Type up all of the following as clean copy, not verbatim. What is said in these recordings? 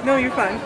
No, you're fine.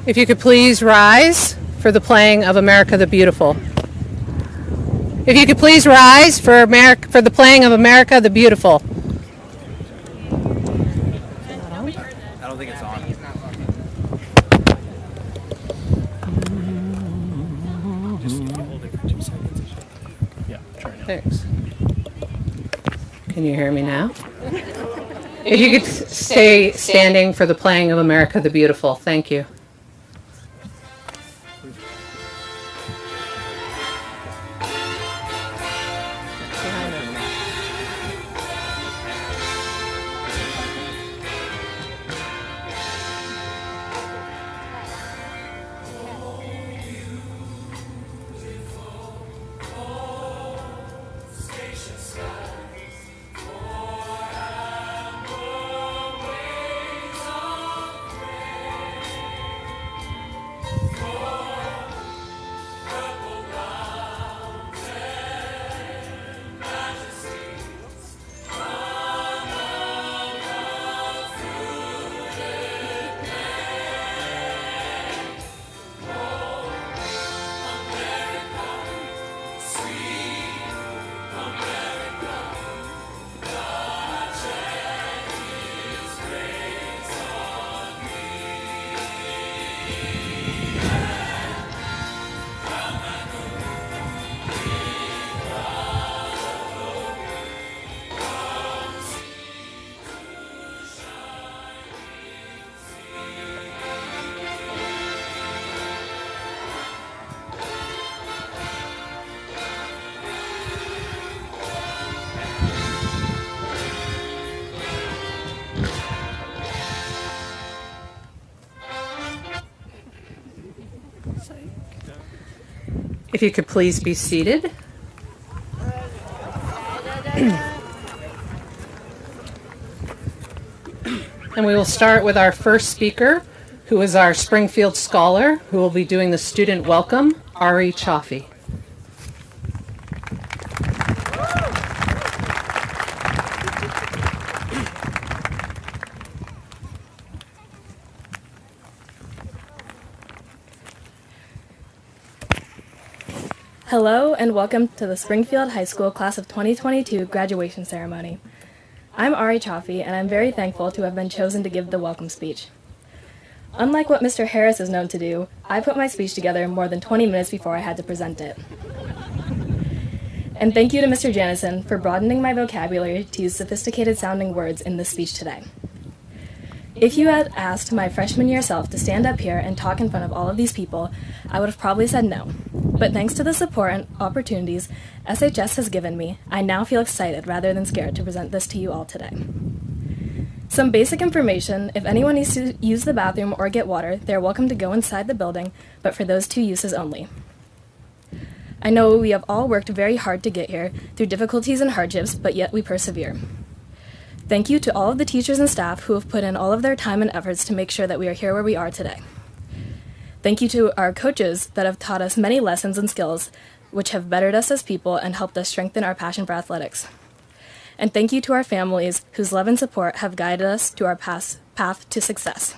If you could please rise for the playing of America the Beautiful. If you could please rise for the playing of America the Beautiful. I don't think it's on. Just hold it for 2 seconds. Yeah, try now. Thanks. Can you hear me now? If you could stay standing for the playing of America the Beautiful. Thank you. If you could please be seated. And we will start with our first speaker, who is our Springfield Scholar, who will be doing the student welcome, Ari Chaffee. Hello and welcome to the Springfield High School Class of 2022 graduation ceremony. I'm Ari Chaffee and I'm very thankful to have been chosen to give the welcome speech. Unlike what Mr. Harris is known to do, I put my speech together more than 20 minutes before I had to present it. And thank you to Mr. Janison for broadening my vocabulary to use sophisticated sounding words in this speech today. If you had asked my freshman year self to stand up here and talk in front of all of these people, I would have probably said no. But thanks to the support and opportunities SHS has given me, I now feel excited rather than scared to present this to you all today. Some basic information: if anyone needs to use the bathroom or get water, they are welcome to go inside the building, but for those two uses only. I know we have all worked very hard to get here, through difficulties and hardships, but yet we persevere. Thank you to all of the teachers and staff who have put in all of their time and efforts to make sure that we are here where we are today. Thank you to our coaches that have taught us many lessons and skills which have bettered us as people and helped us strengthen our passion for athletics. And thank you to our families whose love and support have guided us to our path to success.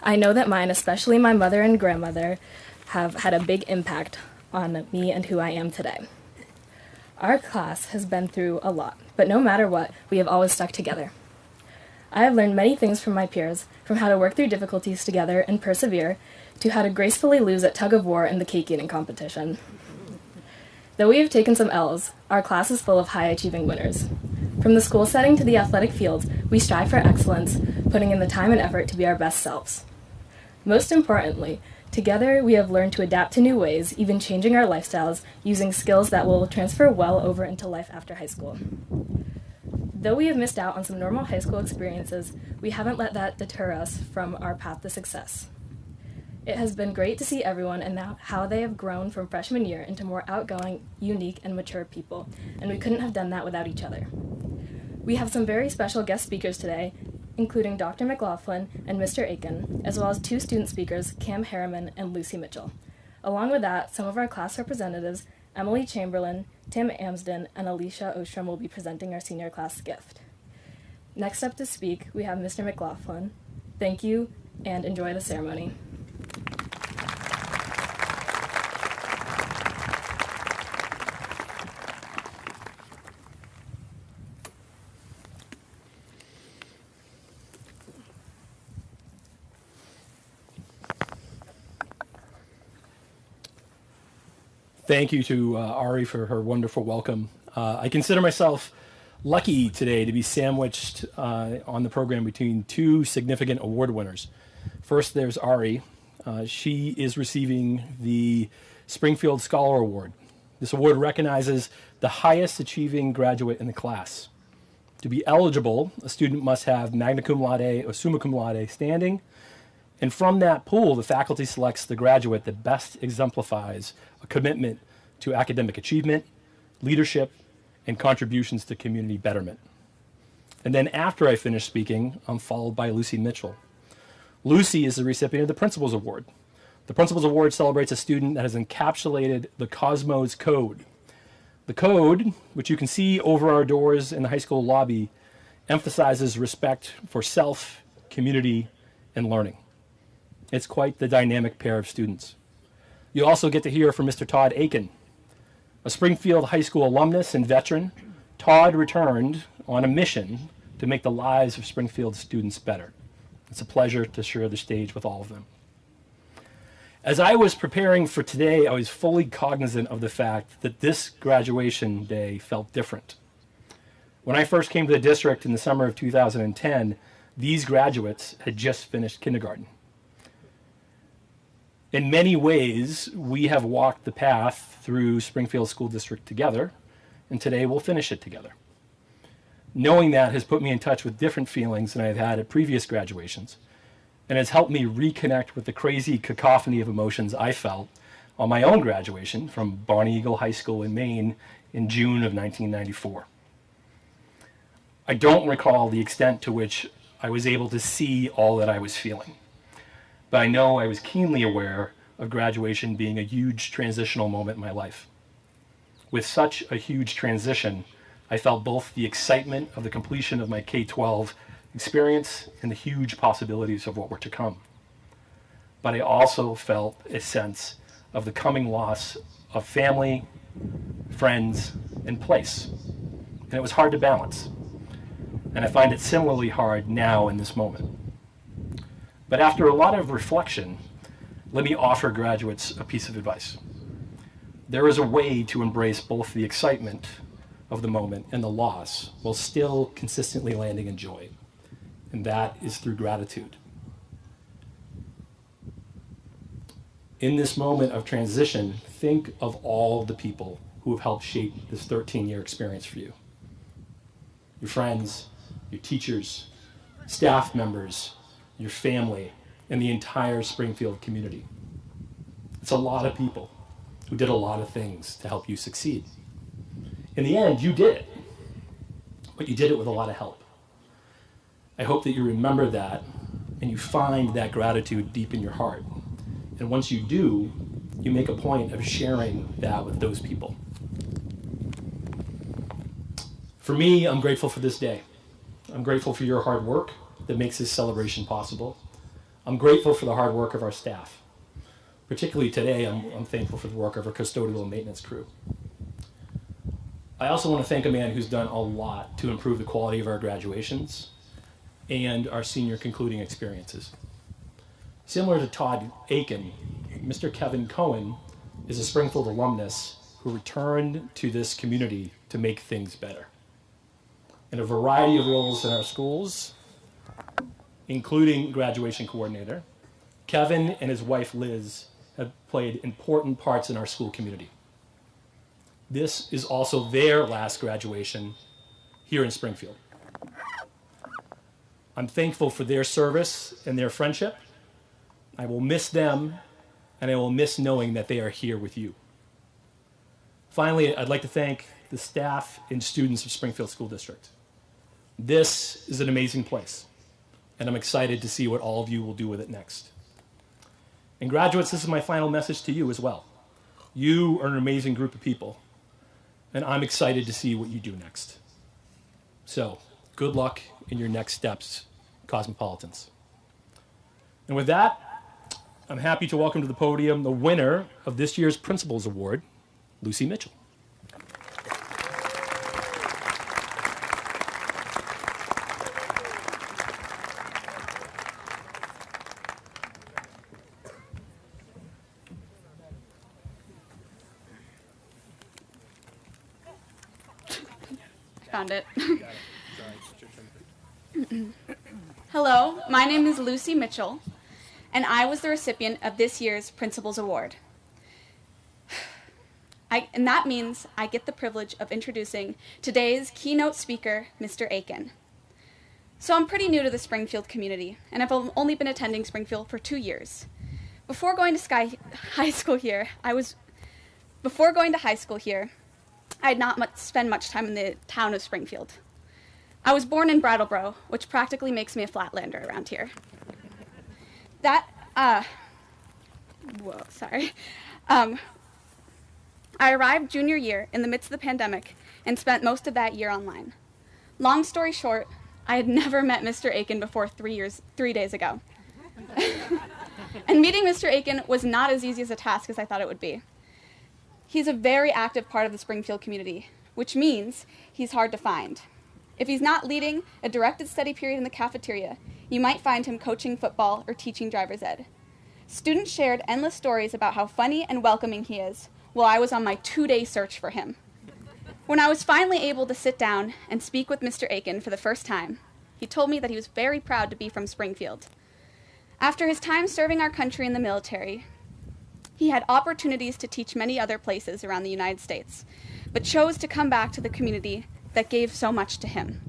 I know that mine, especially my mother and grandmother, have had a big impact on me and who I am today. Our class has been through a lot, but no matter what, we have always stuck together. I have learned many things from my peers, from how to work through difficulties together and persevere, to how to gracefully lose at tug of war in the cake eating competition. Though we have taken some L's, our class is full of high-achieving winners. From the school setting to the athletic fields, we strive for excellence, putting in the time and effort to be our best selves. Most importantly, together we have learned to adapt to new ways, even changing our lifestyles, using skills that will transfer well over into life after high school. Though we have missed out on some normal high school experiences, we haven't let that deter us from our path to success. It has been great to see everyone and how they have grown from freshman year into more outgoing, unique, and mature people, and we couldn't have done that without each other. We have some very special guest speakers today, including Dr. McLaughlin and Mr. Aiken, as well as two student speakers, Cam Harriman and Lucy Mitchell. Along with that, some of our class representatives, Emily Chamberlain, Tim Amsden, and Alicia Ostrom, will be presenting our senior class gift. Next up to speak, we have Mr. McLaughlin. Thank you, and enjoy the ceremony. Thank you to Ari for her wonderful welcome. I consider myself lucky today to be sandwiched on the program between two significant award winners. First, there's Ari. She is receiving the Springfield Scholar Award. This award recognizes the highest achieving graduate in the class. To be eligible, a student must have magna cum laude or summa cum laude standing, and from that pool, the faculty selects the graduate that best exemplifies a commitment to academic achievement, leadership, and contributions to community betterment. And then after I finish speaking, I'm followed by Lucy Mitchell. Lucy is the recipient of the Principal's Award. The Principal's Award celebrates a student that has encapsulated the Cosmos Code. The code, which you can see over our doors in the high school lobby, emphasizes respect for self, community, and learning. It's quite the dynamic pair of students. You also get to hear from Mr. Todd Aiken. A Springfield High School alumnus and veteran, Todd returned on a mission to make the lives of Springfield students better. It's a pleasure to share the stage with all of them. As I was preparing for today, I was fully cognizant of the fact that this graduation day felt different. When I first came to the district in the summer of 2010, these graduates had just finished kindergarten. In many ways, we have walked the path through Springfield School District together, and today we'll finish it together. Knowing that has put me in touch with different feelings than I've had at previous graduations, and has helped me reconnect with the crazy cacophony of emotions I felt on my own graduation from Barney Eagle High School in Maine in June of 1994. I don't recall the extent to which I was able to see all that I was feeling, but I know I was keenly aware of graduation being a huge transitional moment in my life. With such a huge transition, I felt both the excitement of the completion of my K-12 experience and the huge possibilities of what were to come. But I also felt a sense of the coming loss of family, friends, and place. And it was hard to balance. And I find it similarly hard now in this moment. But after a lot of reflection, let me offer graduates a piece of advice. There is a way to embrace both the excitement of the moment and the loss while still consistently landing in joy. And that is through gratitude. In this moment of transition, think of all the people who have helped shape this 13-year experience for you. Your friends, your teachers, staff members, your family, and the entire Springfield community. It's a lot of people who did a lot of things to help you succeed. In the end, you did it, but you did it with a lot of help. I hope that you remember that and you find that gratitude deep in your heart. And once you do, you make a point of sharing that with those people. For me, I'm grateful for this day. I'm grateful for your hard work that makes this celebration possible. I'm grateful for the hard work of our staff. Particularly today, I'm thankful for the work of our custodial and maintenance crew. I also want to thank a man who's done a lot to improve the quality of our graduations and our senior concluding experiences. Similar to Todd Aiken, Mr. Kevin Cohen is a Springfield alumnus who returned to this community to make things better. In a variety of roles in our schools, including graduation coordinator, Kevin and his wife Liz have played important parts in our school community. This is also their last graduation here in Springfield. I'm thankful for their service and their friendship. I will miss them, and I will miss knowing that they are here with you. Finally, I'd like to thank the staff and students of Springfield School District. This is an amazing place, and I'm excited to see what all of you will do with it next. And graduates, this is my final message to you as well. You are an amazing group of people, and I'm excited to see what you do next. So, good luck in your next steps, Cosmopolitans. And with that, I'm happy to welcome to the podium the winner of this year's Principals Award, Lucy Mitchell. Found it. Hello, my name is Lucy Mitchell, and I was the recipient of this year's Principals Award. And that means I get the privilege of introducing today's keynote speaker, Mr. Aiken. So I'm pretty new to the Springfield community, and I've only been attending Springfield for 2 years. Before going to high school here, I had not spent much time in the town of Springfield. I was born in Brattleboro, which practically makes me a flatlander around here. I arrived junior year in the midst of the pandemic and spent most of that year online. Long story short, I had never met Mr. Aiken before 3 days ago. And meeting Mr. Aiken was not as easy as a task as I thought it would be. He's a very active part of the Springfield community, which means he's hard to find. If he's not leading a directed study period in the cafeteria, you might find him coaching football or teaching driver's ed. Students shared endless stories about how funny and welcoming he is, while I was on my 2-day search for him. When I was finally able to sit down and speak with Mr. Aiken for the first time, he told me that he was very proud to be from Springfield. After his time serving our country in the military, he had opportunities to teach many other places around the United States, but chose to come back to the community that gave so much to him.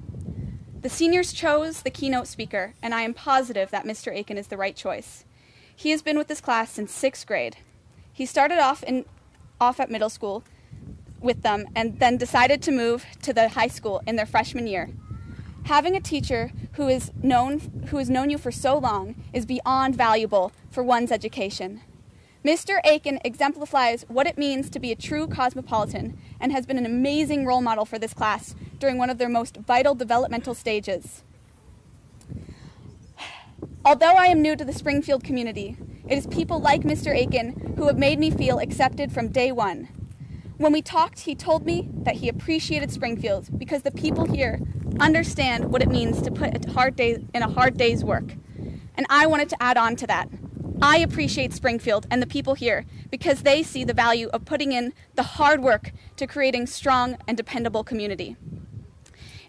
The seniors chose the keynote speaker, and I am positive that Mr. Aiken is the right choice. He has been with this class since 6th grade. He started off at middle school with them and then decided to move to the high school in their freshman year. Having a teacher who has known you for so long is beyond valuable for one's education. Mr. Aiken exemplifies what it means to be a true cosmopolitan and has been an amazing role model for this class during one of their most vital developmental stages. Although I am new to the Springfield community, it is people like Mr. Aiken who have made me feel accepted from day one. When we talked, he told me that he appreciated Springfield because the people here understand what it means to put a hard day's work. And I wanted to add on to that. I appreciate Springfield and the people here because they see the value of putting in the hard work to creating strong and dependable community.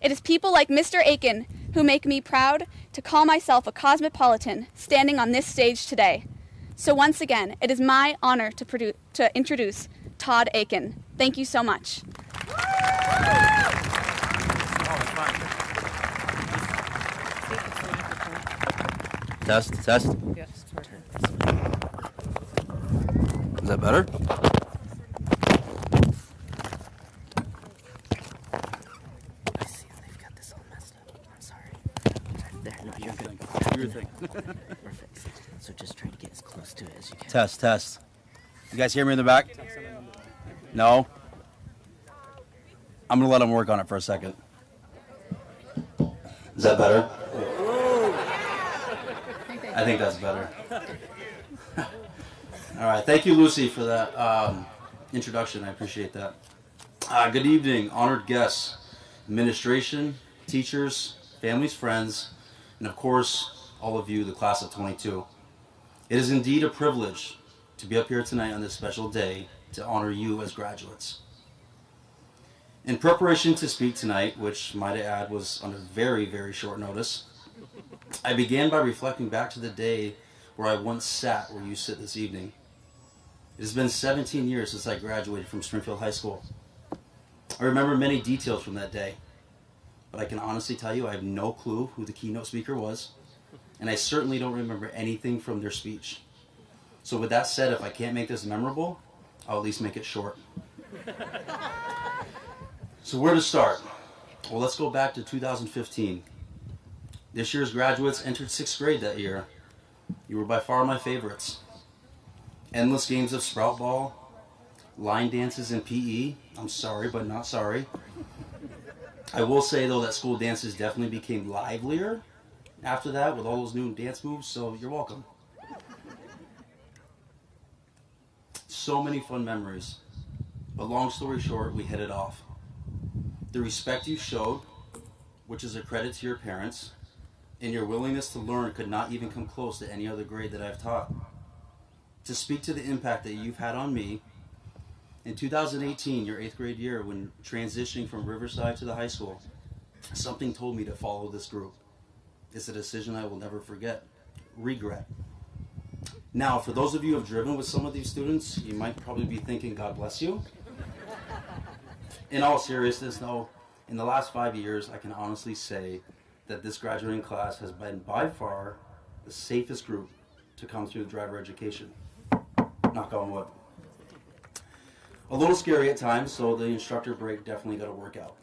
It is people like Mr. Aiken who make me proud to call myself a cosmopolitan standing on this stage today. So once again, it is my honor to introduce Todd Aiken. Thank you so much. Test. Yes. Is that better? I see they've got this all messed up. I'm sorry. There, no, you're good. Do your thing. Perfect. So just try to get as close to it as you can. Test. You guys hear me in the back? No? I'm going to let them work on it for a second. Is that better? I think that's better. All right. Thank you, Lucy, for that introduction. I appreciate that. Good evening, honored guests, administration, teachers, families, friends, and of course, all of you, the class of 22. It is indeed a privilege to be up here tonight on this special day to honor you as graduates. In preparation to speak tonight, which might I add was under very, very short notice, I began by reflecting back to the day where I once sat where you sit this evening. It has been 17 years since I graduated from Springfield High School. I remember many details from that day, but I can honestly tell you I have no clue who the keynote speaker was, and I certainly don't remember anything from their speech. So with that said, if I can't make this memorable, I'll at least make it short. So where to start? Well, let's go back to 2015. This year's graduates entered 6th grade that year. You were by far my favorites. Endless games of sprout ball, line dances in PE. I'm sorry, but not sorry. I will say, though, that school dances definitely became livelier after that with all those new dance moves, so you're welcome. So many fun memories. But long story short, we hit it off. The respect you showed, which is a credit to your parents, and your willingness to learn could not even come close to any other grade that I've taught. To speak to the impact that you've had on me, in 2018, your 8th grade year, when transitioning from Riverside to the high school, something told me to follow this group. It's a decision I will never regret. Now, for those of you who have driven with some of these students, you might probably be thinking, God bless you. In all seriousness, though, in the last 5 years, I can honestly say that this graduating class has been by far the safest group to come through the driver education. Knock on wood. A little scary at times, so the instructor break definitely got to work out.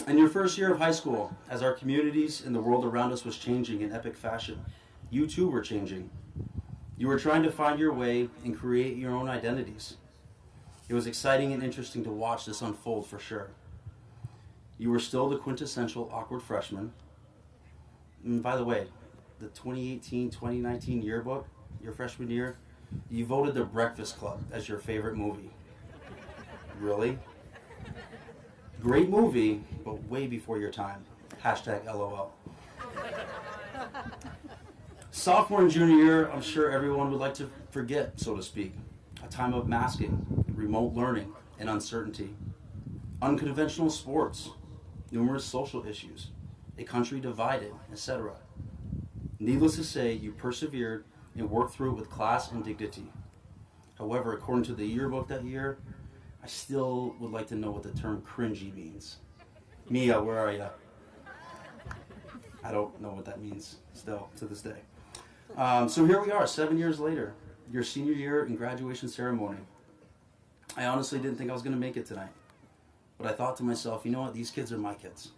In your first year of high school, as our communities and the world around us was changing in epic fashion, you too were changing. You were trying to find your way and create your own identities. It was exciting and interesting to watch this unfold for sure. You were still the quintessential awkward freshman. And by the way, the 2018-2019 yearbook, your freshman year, you voted The Breakfast Club as your favorite movie. Really? Great movie, but way before your time. #LOL. Sophomore and junior year, I'm sure everyone would like to forget, so to speak. A time of masking, remote learning, and uncertainty. Unconventional sports, numerous social issues, a country divided, etc. Needless to say, you persevered and worked through it with class and dignity. However, according to the yearbook that year, I still would like to know what the term cringy means. Mia, where are you? I don't know what that means still to this day. So here we are, 7 years later. your senior year and graduation ceremony. I honestly didn't think I was going to make it tonight. But I thought to myself, you know what, these kids are my kids.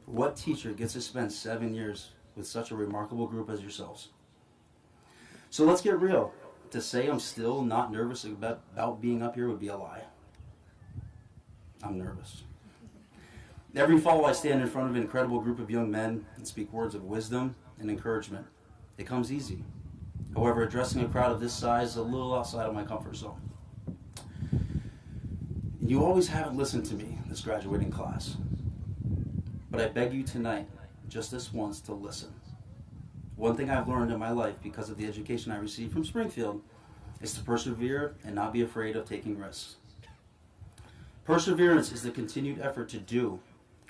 What teacher gets to spend 7 years with such a remarkable group as yourselves? So let's get real. To say I'm still not nervous about being up here would be a lie. I'm nervous. Every fall I stand in front of an incredible group of young men and speak words of wisdom and encouragement. It comes easy. However, addressing a crowd of this size is a little outside of my comfort zone. You always haven't listened to me, this graduating class. But I beg you tonight, just this once, to listen. One thing I've learned in my life because of the education I received from Springfield is to persevere and not be afraid of taking risks. Perseverance is the continued effort to do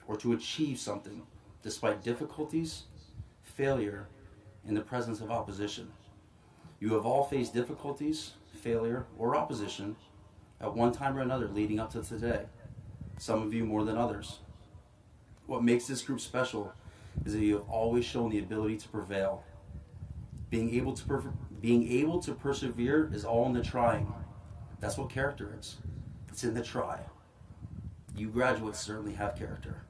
or to achieve something despite difficulties, failure, and the presence of opposition. You have all faced difficulties, failure, or opposition at one time or another leading up to today, some of you more than others. What makes this group special is that you have always shown the ability to prevail. Being able to persevere is all in the trying. That's what character is. It's in the try. You graduates certainly have character.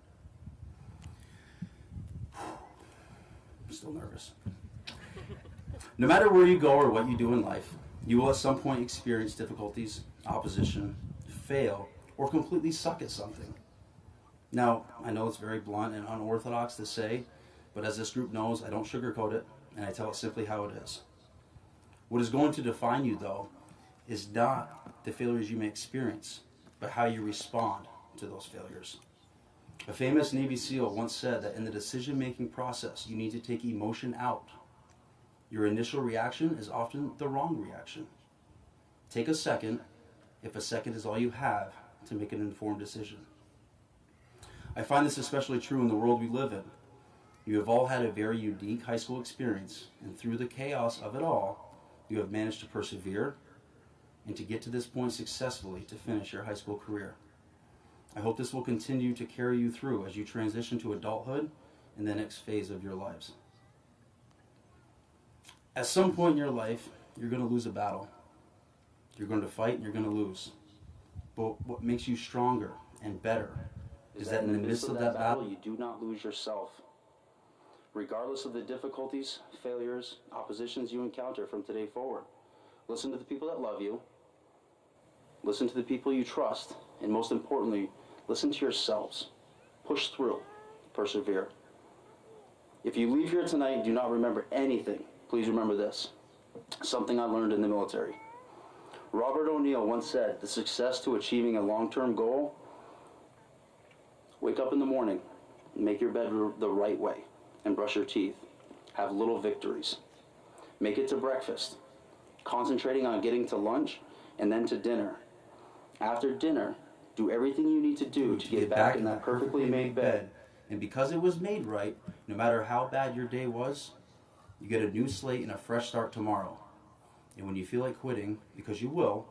I'm still nervous. No matter where you go or what you do in life, you will at some point experience difficulties, opposition, fail, or completely suck at something. Now, I know it's very blunt and unorthodox to say, but as this group knows, I don't sugarcoat it, and I tell it simply how it is. What is going to define you, though, is not the failures you may experience, but how you respond to those failures. A famous Navy SEAL once said that in the decision-making process, you need to take emotion out. Your initial reaction is often the wrong reaction. Take a second, if a second is all you have, to make an informed decision. I find this especially true in the world we live in. You have all had a very unique high school experience, and through the chaos of it all, you have managed to persevere and to get to this point successfully to finish your high school career. I hope this will continue to carry you through as you transition to adulthood and the next phase of your lives. At some point in your life, you're going to lose a battle. You're going to fight and you're going to lose. But what makes you stronger and better is that in the midst of that battle, you do not lose yourself. Regardless of the difficulties, failures, oppositions you encounter from today forward, listen to the people that love you, listen to the people you trust, and most importantly, listen to yourselves. Push through, persevere. If you leave here tonight and do not remember anything, please remember this, something I learned in the military. Robert O'Neill once said, the success to achieving a long-term goal, wake up in the morning, make your bed the right way, and brush your teeth. Have little victories. Make it to breakfast, concentrating on getting to lunch and then to dinner. After dinner, do everything you need to do to get back in that perfectly made bed. And because it was made right, no matter how bad your day was, you get a new slate and a fresh start tomorrow. And when you feel like quitting, because you will,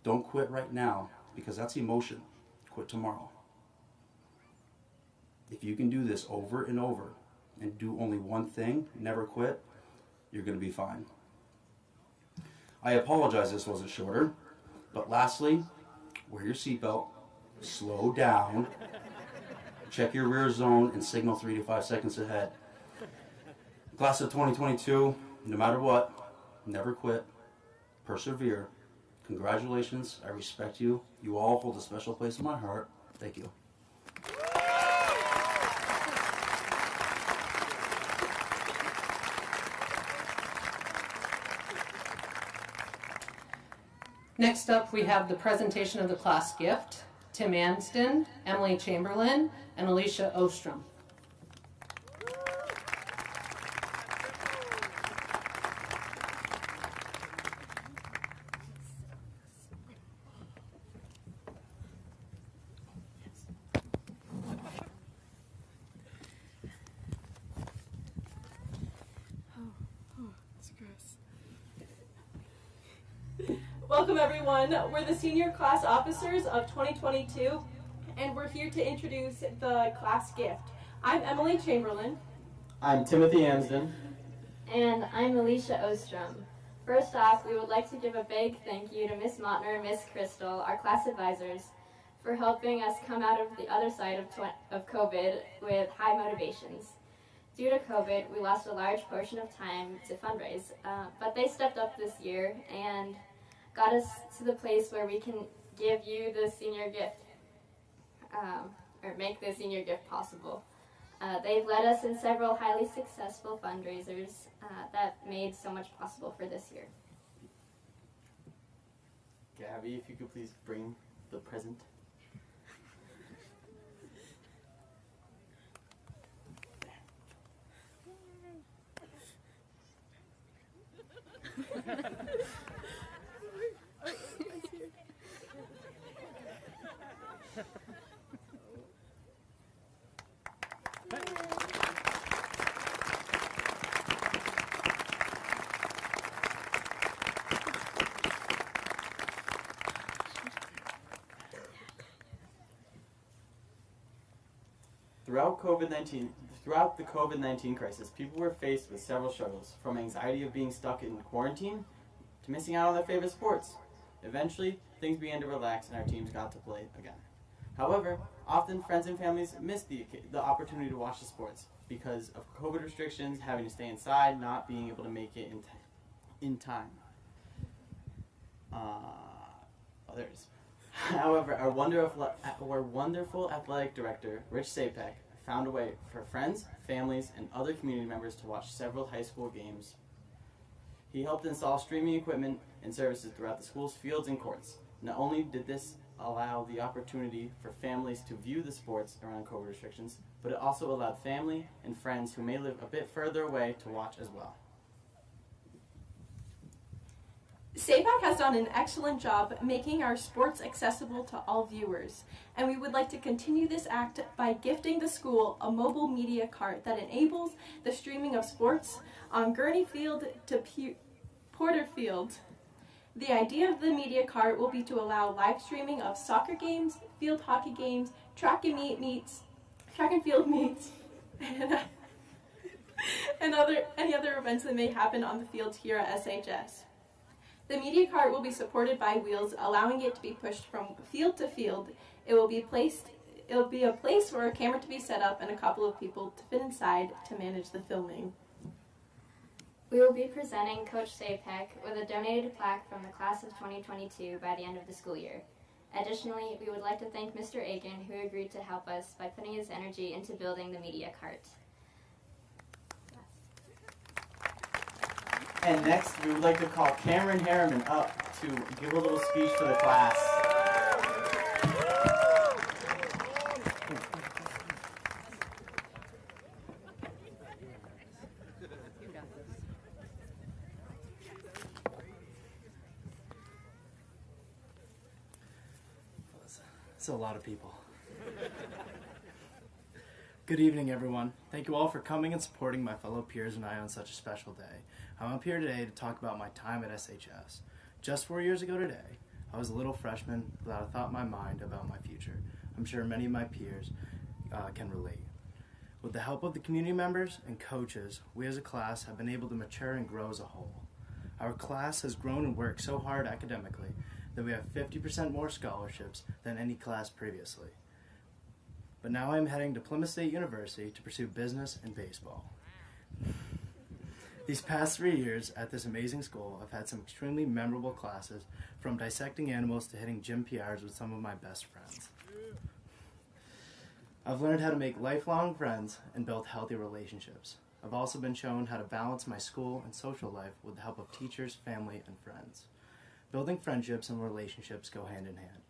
don't quit right now, because that's emotion. Quit tomorrow. If you can do this over and over and do only one thing, never quit, you're going to be fine. I apologize this wasn't shorter, but lastly, wear your seatbelt, slow down, check your rear zone, and signal 3 to 5 seconds ahead. Class of 2022, no matter what, never quit, persevere. Congratulations, I respect you. You all hold a special place in my heart. Thank you. Next up, we have the presentation of the class gift. Tim Anston, Emily Chamberlain, and Alicia Ostrom. Welcome everyone. We're the senior class officers of 2022 and we're here to introduce the class gift. I'm Emily Chamberlain. I'm Timothy Amsden. And I'm Alicia Ostrom. First off, we would like to give a big thank you to Miss Montner and Miss Crystal, our class advisors, for helping us come out of the other side of COVID with high motivations. Due to COVID, we lost a large portion of time to fundraise, but they stepped up this year and got us to the place where we can give you the senior gift, or make the senior gift possible. They've led us in several highly successful fundraisers that made so much possible for this year. Gabby, if you could please bring the present. Throughout the COVID-19 crisis, people were faced with several struggles, from anxiety of being stuck in quarantine to missing out on their favorite sports. Eventually, things began to relax and our teams got to play again. However, often friends and families missed the opportunity to watch the sports because of COVID restrictions, having to stay inside, not being able to make it in time. There it is. However, our wonderful athletic director, Rich Sapek, found a way for friends, families, and other community members to watch several high school games. He helped install streaming equipment and services throughout the school's fields and courts. Not only did this allow the opportunity for families to view the sports around COVID restrictions, but it also allowed family and friends who may live a bit further away to watch as well. SAPAC has done an excellent job making our sports accessible to all viewers, and we would like to continue this act by gifting the school a mobile media cart that enables the streaming of sports on Gurney Field to Porter Field. The idea of the media cart will be to allow live streaming of soccer games, field hockey games, track and field meets, and any other events that may happen on the fields here at SHS. The media cart will be supported by wheels, allowing it to be pushed from field to field. It will be a place for a camera to be set up and a couple of people to fit inside to manage the filming. We will be presenting Coach Sapek with a donated plaque from the class of 2022 by the end of the school year. Additionally, we would like to thank Mr. Aiken, who agreed to help us by putting his energy into building the media cart. And next, we would like to call Cameron Harriman up to give a little speech for the class. That's a lot of people. Good evening, everyone. Thank you all for coming and supporting my fellow peers and I on such a special day. I'm up here today to talk about my time at SHS. Just 4 years ago today, I was a little freshman without a thought in my mind about my future. I'm sure many of my peers can relate. With the help of the community members and coaches, we as a class have been able to mature and grow as a whole. Our class has grown and worked so hard academically that we have 50% more scholarships than any class previously. But now I'm heading to Plymouth State University to pursue business and baseball. These past 3 years at this amazing school, I've had some extremely memorable classes, from dissecting animals to hitting gym PRs with some of my best friends. I've learned how to make lifelong friends and build healthy relationships. I've also been shown how to balance my school and social life with the help of teachers, family, and friends. Building friendships and relationships go hand in hand.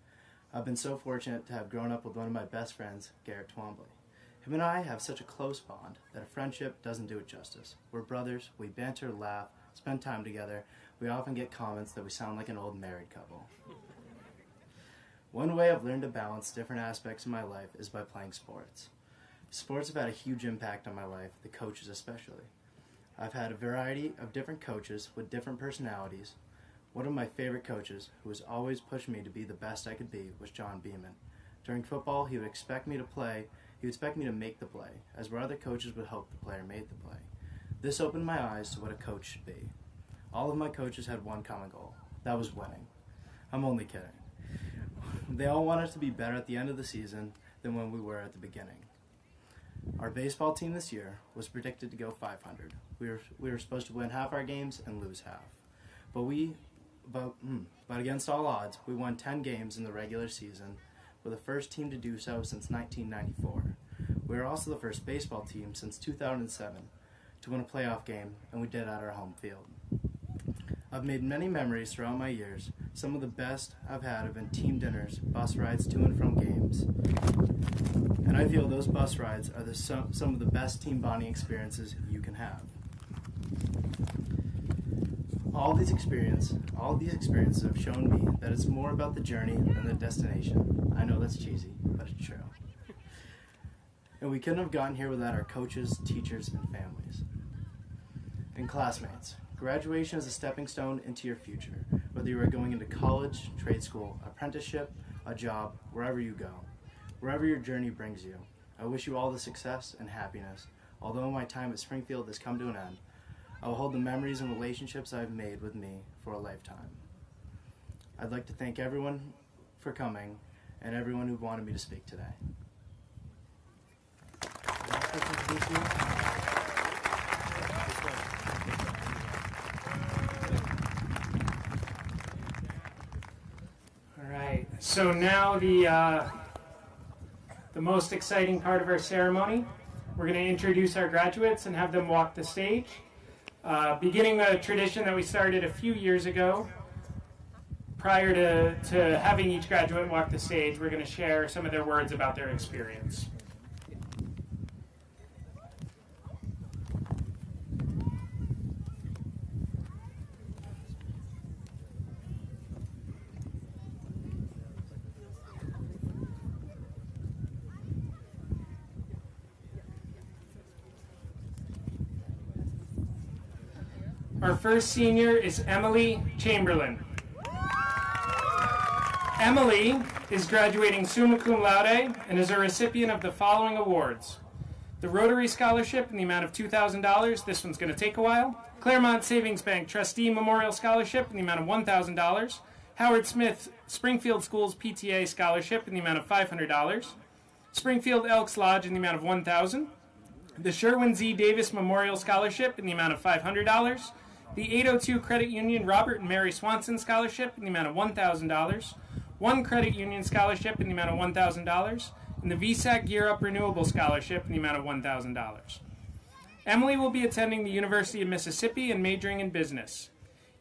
I've been so fortunate to have grown up with one of my best friends, Garrett Twombly. Him and I have such a close bond that a friendship doesn't do it justice. We're brothers, we banter, laugh, spend time together. We often get comments that we sound like an old married couple. One way I've learned to balance different aspects of my life is by playing sports. Sports have had a huge impact on my life, the coaches especially. I've had a variety of different coaches with different personalities. One of my favorite coaches, who has always pushed me to be the best I could be, was John Beeman. During football, he would expect me to make the play, as where other coaches would hope the player made the play. This opened my eyes to what a coach should be. All of my coaches had one common goal. That was winning. I'm only kidding. They all want us to be better at the end of the season than when we were at the beginning. Our baseball team this year was predicted to go 500. We were supposed to win half our games and lose half. But against all odds, we won 10 games in the regular season. We're the first team to do so since 1994. We were also the first baseball team since 2007 to win a playoff game, and we did it at our home field. I've made many memories throughout my years. Some of the best I've had have been team dinners, bus rides to and from games. And I feel those bus rides are some of the best team bonding experiences you can have. All these experiences have shown me that it's more about the journey than the destination. I know that's cheesy, but it's true. And we couldn't have gotten here without our coaches, teachers, and families. And classmates, graduation is a stepping stone into your future, whether you are going into college, trade school, apprenticeship, a job, wherever you go. Wherever your journey brings you, I wish you all the success and happiness. Although my time at Springfield has come to an end, I will hold the memories and relationships I have made with me for a lifetime. I'd like to thank everyone for coming and everyone who wanted me to speak today. All right, so now the most exciting part of our ceremony. We're going to introduce our graduates and have them walk the stage. Beginning a tradition that we started a few years ago, prior to having each graduate walk the stage, we're going to share some of their words about their experience. Our first senior is Emily Chamberlain. Emily is graduating summa cum laude and is a recipient of the following awards: the Rotary Scholarship in the amount of $2,000. This one's going to take a while. Claremont Savings Bank Trustee Memorial Scholarship in the amount of $1,000. Howard Smith Springfield Schools PTA Scholarship in the amount of $500. Springfield Elks Lodge in the amount of $1,000. The Sherwin Z. Davis Memorial Scholarship in the amount of $500. The 802 Credit Union Robert and Mary Swanson Scholarship in the amount of $1,000. One Credit Union Scholarship in the amount of $1,000. And the VSAC Gear Up Renewable Scholarship in the amount of $1,000. Emily will be attending the University of Mississippi and majoring in business.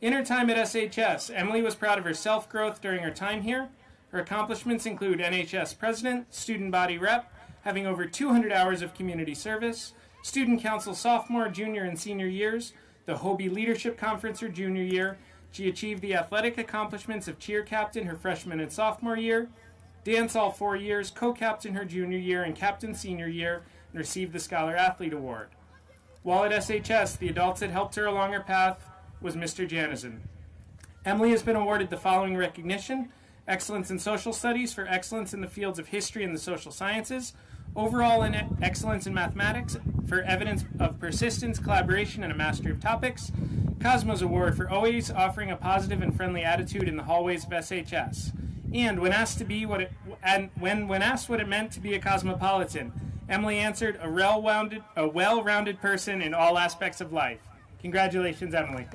In her time at SHS, Emily was proud of her self-growth during her time here. Her accomplishments include NHS President, Student Body Rep, having over 200 hours of community service, Student Council sophomore, junior, and senior years, the Hobie Leadership Conference her junior year. She achieved the athletic accomplishments of cheer captain her freshman and sophomore year, dance all 4 years, co-captain her junior year, and captain senior year, and received the Scholar Athlete Award. While at SHS, the adults that helped her along her path was Mr. Janison. Emily has been awarded the following recognition: Excellence in Social Studies for excellence in the fields of history and the social sciences, overall in excellence in mathematics for evidence of persistence, collaboration, and a mastery of topics, Cosmos Award for always offering a positive and friendly attitude in the hallways of SHS. And when asked what it meant to be a cosmopolitan, Emily answered, a well-rounded person in all aspects of life. Congratulations, Emily.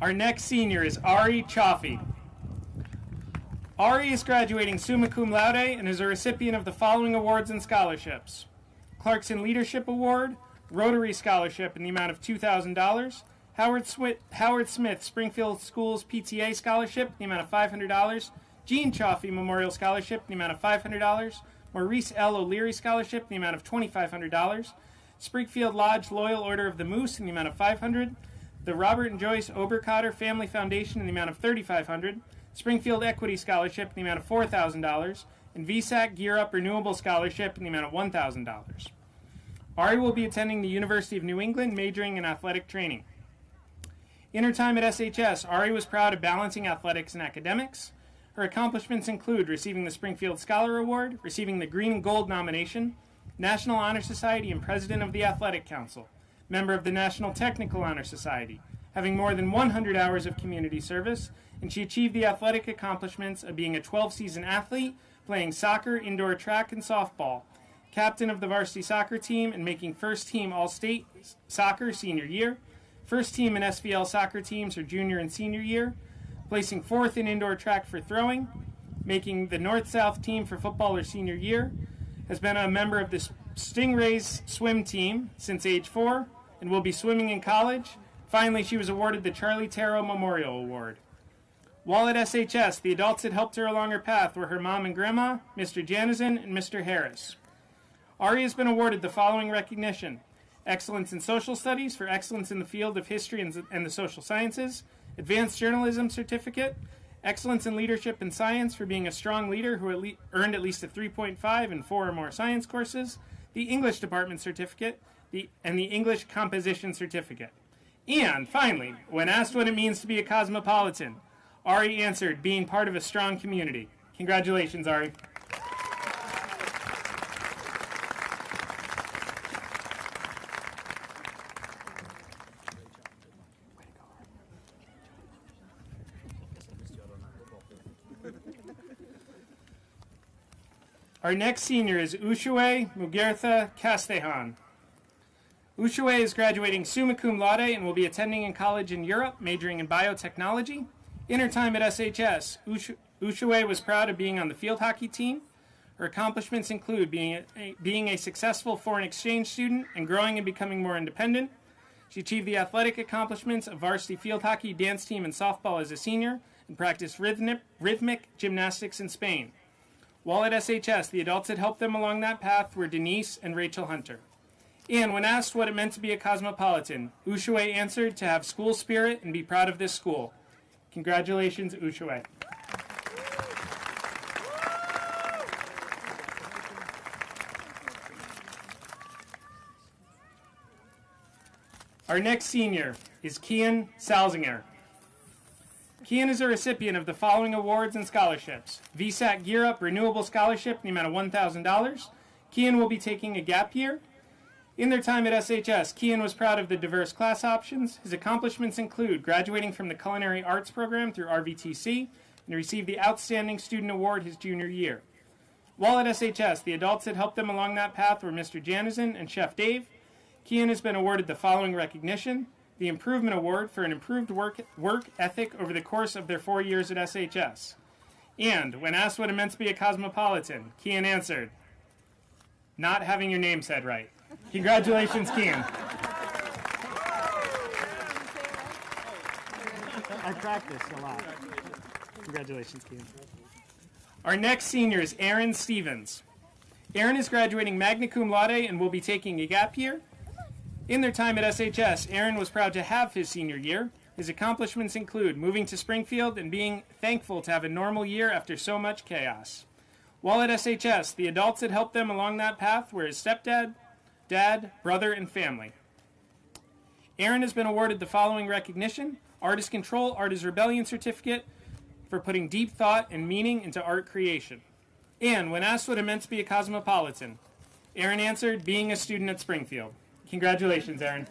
Our next senior is Ari Chaffee. Ari is graduating summa cum laude and is a recipient of the following awards and scholarships: Clarkson Leadership Award, Rotary Scholarship in the amount of $2,000, Howard Smith Springfield Schools PTA Scholarship in the amount of $500, Gene Chaffee Memorial Scholarship in the amount of $500, Maurice L. O'Leary Scholarship in the amount of $2,500, Springfield Lodge Loyal Order of the Moose in the amount of $500, the Robert and Joyce Obercotter Family Foundation in the amount of $3,500, Springfield Equity Scholarship in the amount of $4,000, and VSAC Gear Up Renewable Scholarship in the amount of $1,000. Ari will be attending the University of New England, majoring in athletic training. In her time at SHS, Ari was proud of balancing athletics and academics. Her accomplishments include receiving the Springfield Scholar Award, receiving the Green and Gold nomination, National Honor Society and President of the Athletic Council, member of the National Technical Honor Society, having more than 100 hours of community service, and she achieved the athletic accomplishments of being a 12-season athlete, playing soccer, indoor track, and softball, captain of the varsity soccer team, and making first-team All-State soccer senior year, first team in SVL soccer teams her junior and senior year, placing fourth in indoor track for throwing, making the North-South team for football her senior year, has been a member of the Stingrays swim team since age 4, and will be swimming in college. Finally, she was awarded the Charlie Taro Memorial Award. While at SHS, the adults that helped her along her path were her mom and grandma, Mr. Janison, and Mr. Harris. Ari has been awarded the following recognition: Excellence in Social Studies for excellence in the field of history and the social sciences, Advanced Journalism Certificate, Excellence in Leadership and Science for being a strong leader who earned at least a 3.5 in 4 or more science courses, the English Department Certificate, and the English Composition Certificate. And finally, when asked what it means to be a cosmopolitan, Ari answered, being part of a strong community. Congratulations, Ari. Our next senior is Ushue Mugertha Castehan. Ushue is graduating summa cum laude and will be attending in college in Europe, majoring in biotechnology. In her time at SHS, Ushue was proud of being on the field hockey team. Her accomplishments include being a successful foreign exchange student and growing and becoming more independent. She achieved the athletic accomplishments of varsity field hockey, dance team, and softball as a senior, and practiced rhythmic gymnastics in Spain. While at SHS, the adults that helped them along that path were Denise and Rachel Hunter. And when asked what it meant to be a cosmopolitan, Ushue answered to have school spirit and be proud of this school. Congratulations, Ushue. Our next senior is Kian Salzinger. Kian is a recipient of the following awards and scholarships: VSAT Gear Up Renewable Scholarship in the amount of $1,000. Kian will be taking a gap year. In their time at SHS, Kian was proud of the diverse class options. His accomplishments include graduating from the Culinary Arts program through RVTC and received the Outstanding Student Award his junior year. While at SHS, the adults that helped them along that path were Mr. Janison and Chef Dave. Kian has been awarded the following recognition: the Improvement Award for an improved work ethic over the course of their 4 years at SHS. And when asked what it meant to be a cosmopolitan, Kian answered, not having your name said right. Congratulations, Kian. I practiced a lot. Congratulations, Kian. Our next senior is Aaron Stevens. Aaron is graduating magna cum laude and will be taking a gap year. In their time at SHS, Aaron was proud to have his senior year. His accomplishments include moving to Springfield and being thankful to have a normal year after so much chaos. While at SHS, the adults that helped them along that path were his stepdad, dad, brother, and family. Aaron has been awarded the following recognition: Artist Control, Artist Rebellion Certificate for putting deep thought and meaning into art creation. And when asked what it meant to be a cosmopolitan, Aaron answered, being a student at Springfield. Congratulations, Aaron.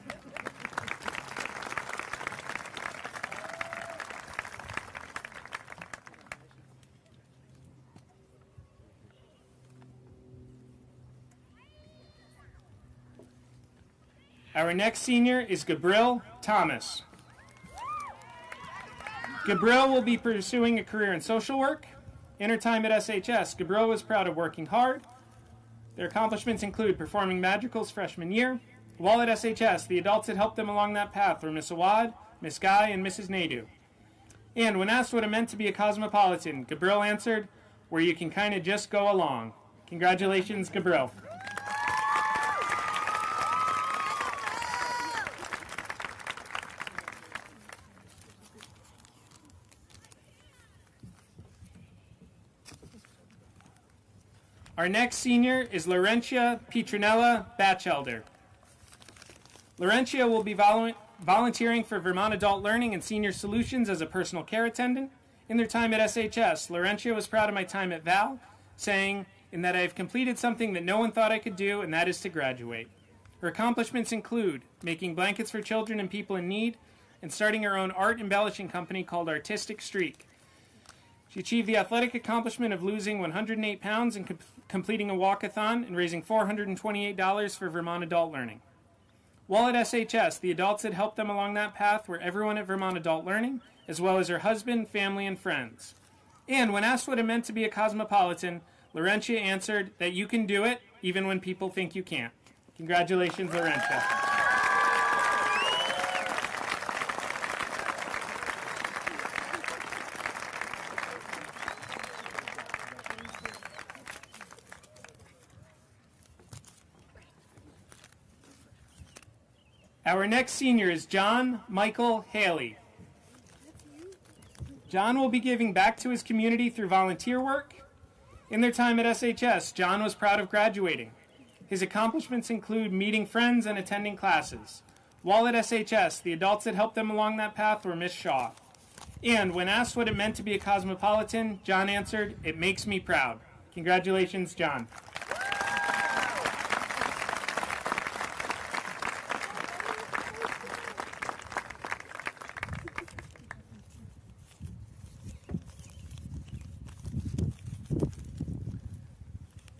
Our next senior is Gabriel Thomas. Gabriel will be pursuing a career in social work. In her time at SHS, Gabriel was proud of working hard. Their accomplishments include performing Madrigals freshman year. While at SHS, the adults that helped them along that path were Miss Awad, Miss Guy, and Mrs. Naidu. And when asked what it meant to be a cosmopolitan, Gabriel answered, where you can kind of just go along. Congratulations, Gabriel. Our next senior is Laurentia Petronella Batchelder. Laurentia will be volunteering for Vermont Adult Learning and Senior Solutions as a personal care attendant. In their time at SHS, Laurentia was proud of my time at Val, saying, "In that I have completed something that no one thought I could do, and that is to graduate." Her accomplishments include making blankets for children and people in need, and starting her own art embellishing company called Artistic Streak. She achieved the athletic accomplishment of losing 108 pounds and completing a walkathon and raising $428 for Vermont Adult Learning. While at SHS, the adults that helped them along that path were everyone at Vermont Adult Learning, as well as her husband, family, and friends. And when asked what it meant to be a cosmopolitan, Laurentia answered that you can do it even when people think you can't. Congratulations, Laurentia. Our next senior is John Michael Haley. John will be giving back to his community through volunteer work. In their time at SHS, John was proud of graduating. His accomplishments include meeting friends and attending classes. While at SHS, the adults that helped them along that path were Miss Shaw. And when asked what it meant to be a cosmopolitan, John answered, "It makes me proud." Congratulations, John.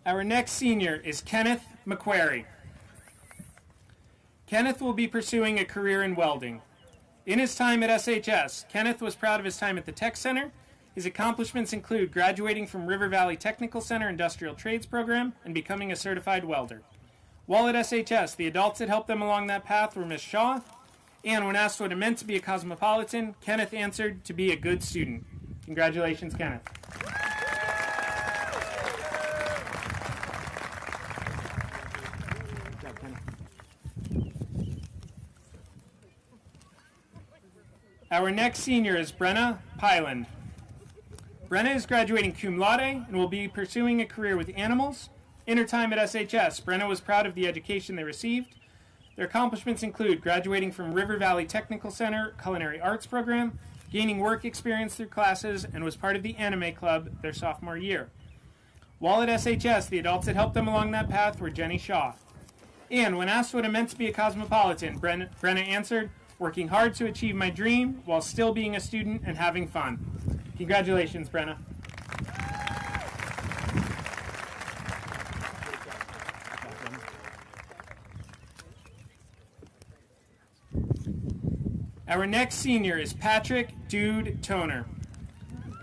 Our next senior is Kenneth McQuarrie. Kenneth will be pursuing a career in welding. In his time at SHS, Kenneth was proud of his time at the Tech Center. His accomplishments include graduating from River Valley Technical Center Industrial Trades Program and becoming a certified welder. While at SHS, the adults that helped them along that path were Miss Shaw. And when asked what it meant to be a cosmopolitan, Kenneth answered, "To be a good student." Congratulations, Kenneth. Our next senior is Brenna Pyland. Brenna is graduating cum laude and will be pursuing a career with animals. In her time at SHS, Brenna was proud of the education they received. Their accomplishments include graduating from River Valley Technical Center Culinary Arts Program, gaining work experience through classes, and was part of the Anime Club their sophomore year. While at SHS, the adults that helped them along that path were Jenny Shaw. And when asked what it meant to be a cosmopolitan, Brenna answered, "Working hard to achieve my dream while still being a student and having fun." Congratulations, Brenna. Our next senior is Patrick Dude Toner.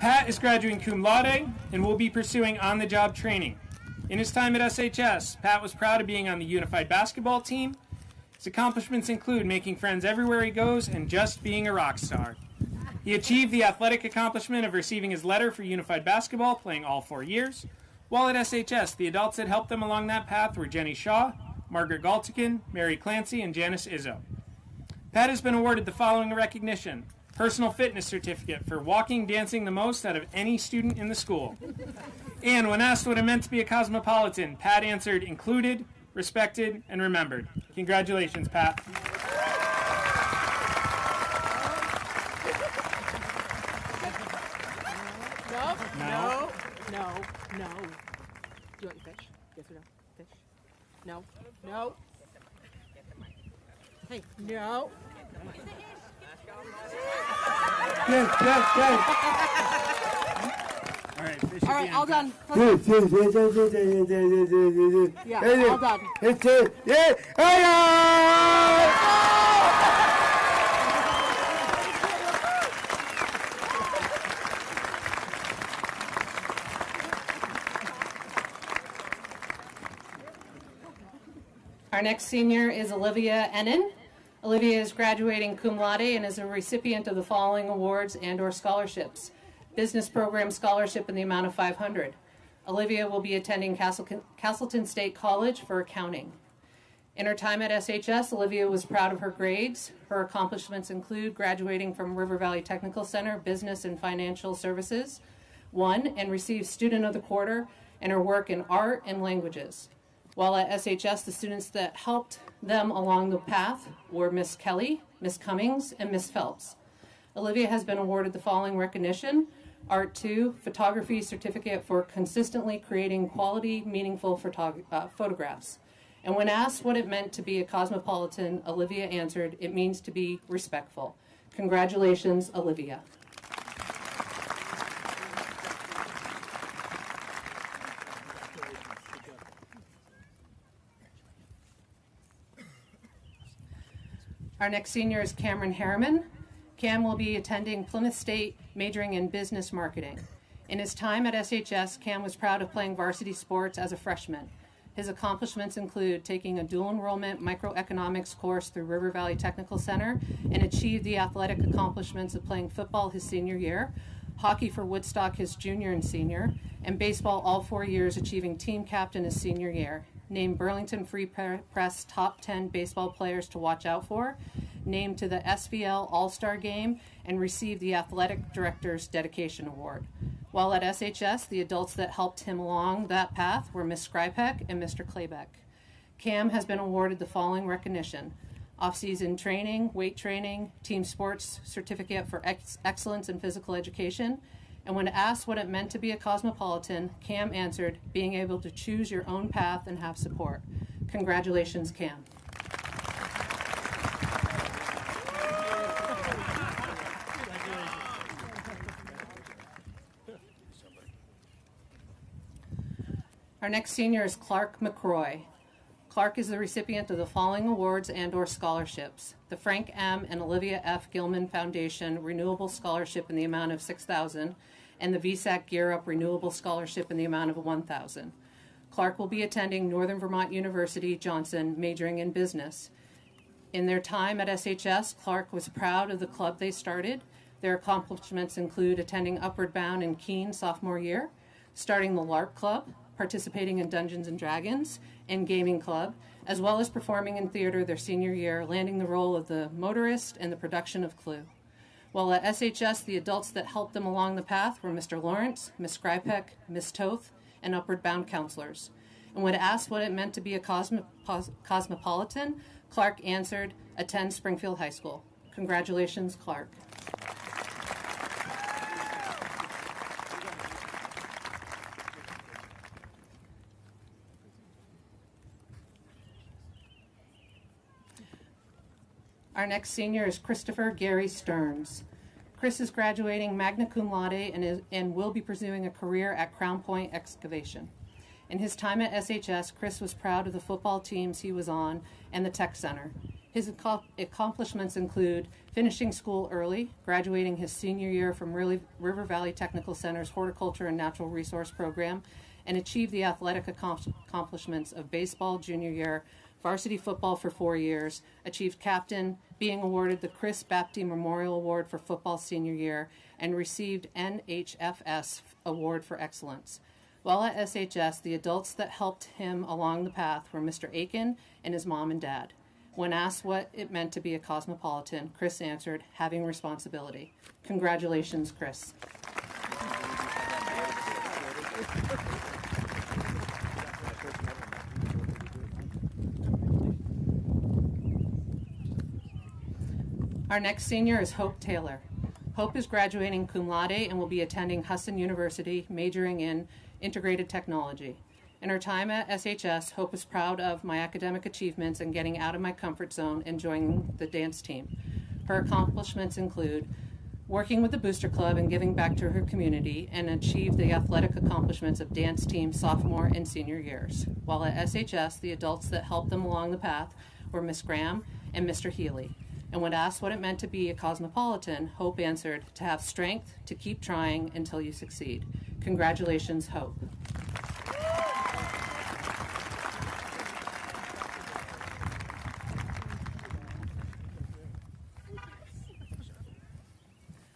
Pat is graduating cum laude and will be pursuing on-the-job training. In his time at SHS, Pat was proud of being on the unified basketball team. His accomplishments include making friends everywhere he goes and just being a rock star. He achieved the athletic accomplishment of receiving his letter for unified basketball, playing all 4 years. While at SHS, the adults that helped them along that path were Jenny Shaw, Margaret Galtican, Mary Clancy, and Janice Izzo. Pat has been awarded the following recognition: Personal Fitness Certificate for walking, dancing the most out of any student in the school. And when asked what it meant to be a cosmopolitan, Pat answered, "Included, respected, and remembered." Congratulations, Pat. No. Do you want fish? Yes or no? Fish? No. No. Hey, no. Good. All right, all done. Yeah, all done. Our next senior is Olivia Ennin. Olivia is graduating cum laude and is a recipient of the following awards and/or scholarships. Business Program Scholarship in the amount of $500. Olivia will be attending Castleton State College for accounting. In her time at SHS, Olivia was proud of her grades. Her accomplishments include graduating from River Valley Technical Center Business and Financial Services, won and received Student of the Quarter, and her work in art and languages. While at SHS, the students that helped them along the path were Miss Kelly, Miss Cummings, and Miss Phelps. Olivia has been awarded the following recognition: Art 2, photography certificate for consistently creating quality, meaningful photographs. And when asked what it meant to be a cosmopolitan, Olivia answered, "It means to be respectful." Congratulations, Olivia. Our next senior is Cameron Harriman. Cam will be attending Plymouth State, majoring in business marketing. In his time at SHS, Cam was proud of playing varsity sports as a freshman. His accomplishments include taking a dual enrollment microeconomics course through River Valley Technical Center and achieved the athletic accomplishments of playing football his senior year, hockey for Woodstock his junior and senior, and baseball all 4 years, achieving team captain his senior year. Named Burlington Free Press top 10 baseball players to watch out for, named to the SVL All-Star Game, and received the Athletic Director's Dedication Award. While at SHS, the adults that helped him along that path were Ms. Skrypek and Mr. Klaybeck. Cam has been awarded the following recognition: off-season training, weight training, team sports certificate for excellence in physical education. And when asked what it meant to be a cosmopolitan, Cam answered, "Being able to choose your own path and have support." Congratulations, Cam. Our next senior is Clark McCroy. Clark is the recipient of the following awards and/or scholarships: the Frank M. and Olivia F. Gilman Foundation Renewable Scholarship in the amount of $6,000, and the VSAC Gear Up Renewable Scholarship in the amount of $1,000. Clark will be attending Northern Vermont University, Johnson, majoring in business. In their time at SHS, Clark was proud of the club they started. Their accomplishments include attending Upward Bound in Keene sophomore year, starting the LARP Club, participating in Dungeons and Dragons and Gaming Club, as well as performing in theater their senior year, landing the role of the motorist in the production of Clue. While at SHS, the adults that helped them along the path were Mr. Lawrence, Ms. Skrypek, Ms. Toth, and Upward Bound counselors. And when asked what it meant to be a cosmopolitan, Clark answered, "Attend Springfield High School." Congratulations, Clark. Our next senior is Christopher Gary Stearns. Chris is graduating magna cum laude and will be pursuing a career at Crown Point Excavation. In his time at SHS, Chris was proud of the football teams he was on and the tech center. His accomplishments include finishing school early, graduating his senior year from River Valley Technical Center's Horticulture and Natural Resource Program, and achieved the athletic accomplishments of baseball junior year, varsity football for 4 years, achieved captain, being awarded the Chris Bapty Memorial Award for football senior year, and received NHFS Award for Excellence. While at SHS, the adults that helped him along the path were Mr. Aiken and his mom and dad. When asked what it meant to be a cosmopolitan, Chris answered, "Having responsibility." Congratulations, Chris. Our next senior is Hope Taylor. Hope is graduating cum laude and will be attending Husson University, majoring in integrated technology. In her time at SHS, Hope is proud of my academic achievements and getting out of my comfort zone and joining the dance team. Her accomplishments include working with the Booster Club and giving back to her community, and achieved the athletic accomplishments of dance team sophomore and senior years. While at SHS, the adults that helped them along the path were Miss Graham and Mr. Healy. And when asked what it meant to be a cosmopolitan, Hope answered, "To have strength, to keep trying until you succeed." Congratulations, Hope.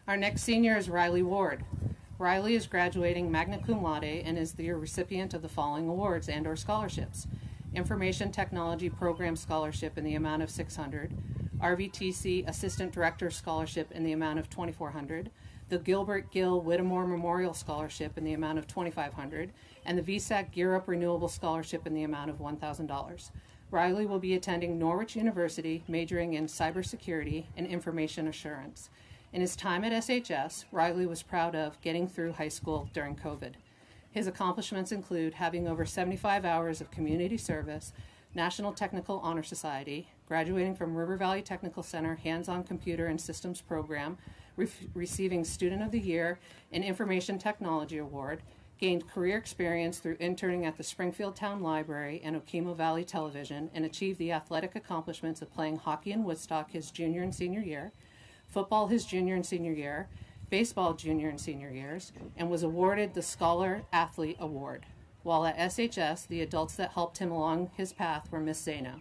Our next senior is Riley Ward. Riley is graduating magna cum laude and is the recipient of the following awards and/or scholarships: Information Technology Program Scholarship in the amount of $600, RVTC Assistant Director Scholarship in the amount of $2,400, the Gilbert Gill Whittemore Memorial Scholarship in the amount of $2,500, and the VSAC Gear Up Renewable Scholarship in the amount of $1,000. Riley will be attending Norwich University, majoring in cybersecurity and information assurance. In his time at SHS, Riley was proud of getting through high school during COVID. His accomplishments include having over 75 hours of community service, National Technical Honor Society, graduating from River Valley Technical Center Hands-on Computer and Systems Program, receiving Student of the Year and Information Technology Award, gained career experience through interning at the Springfield Town Library and Okemo Valley Television, and achieved the athletic accomplishments of playing hockey in Woodstock his junior and senior year, football his junior and senior year, baseball junior and senior years, and was awarded the Scholar Athlete Award. While at SHS, the adults that helped him along his path were Miss Zeno.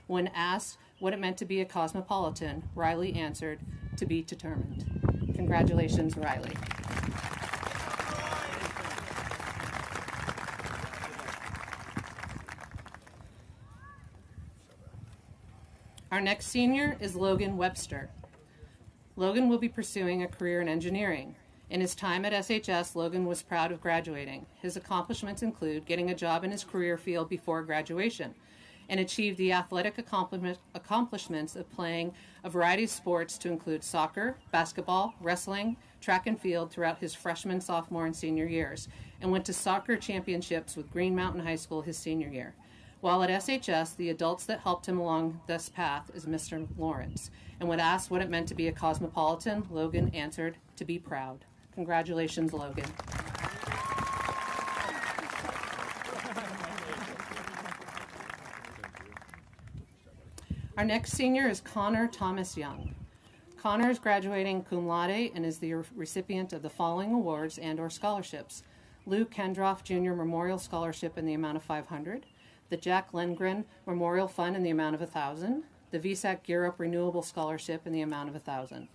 When asked what it meant to be a cosmopolitan, Riley answered, "To be determined." Congratulations, Riley. Our next senior is Logan Webster. Logan will be pursuing a career in engineering. In his time at SHS, Logan was proud of graduating. His accomplishments include getting a job in his career field before graduation, and achieved the athletic accomplishments of playing a variety of sports to include soccer, basketball, wrestling, track and field throughout his freshman, sophomore, and senior years, and went to soccer championships with Green Mountain High School his senior year. While at SHS, the adults that helped him along this path is Mr. Lawrence. And when asked what it meant to be a cosmopolitan, Logan answered, "To be proud." Congratulations, Logan. Our next senior is Connor Thomas Young. Connor is graduating cum laude and is the recipient of the following awards and/or scholarships: Lou Kendroff Jr. Memorial Scholarship in the amount of $500, the Jack Lindgren Memorial Fund in the amount of $1,000, the VSAC Gear Up Renewable Scholarship in the amount of $1,000.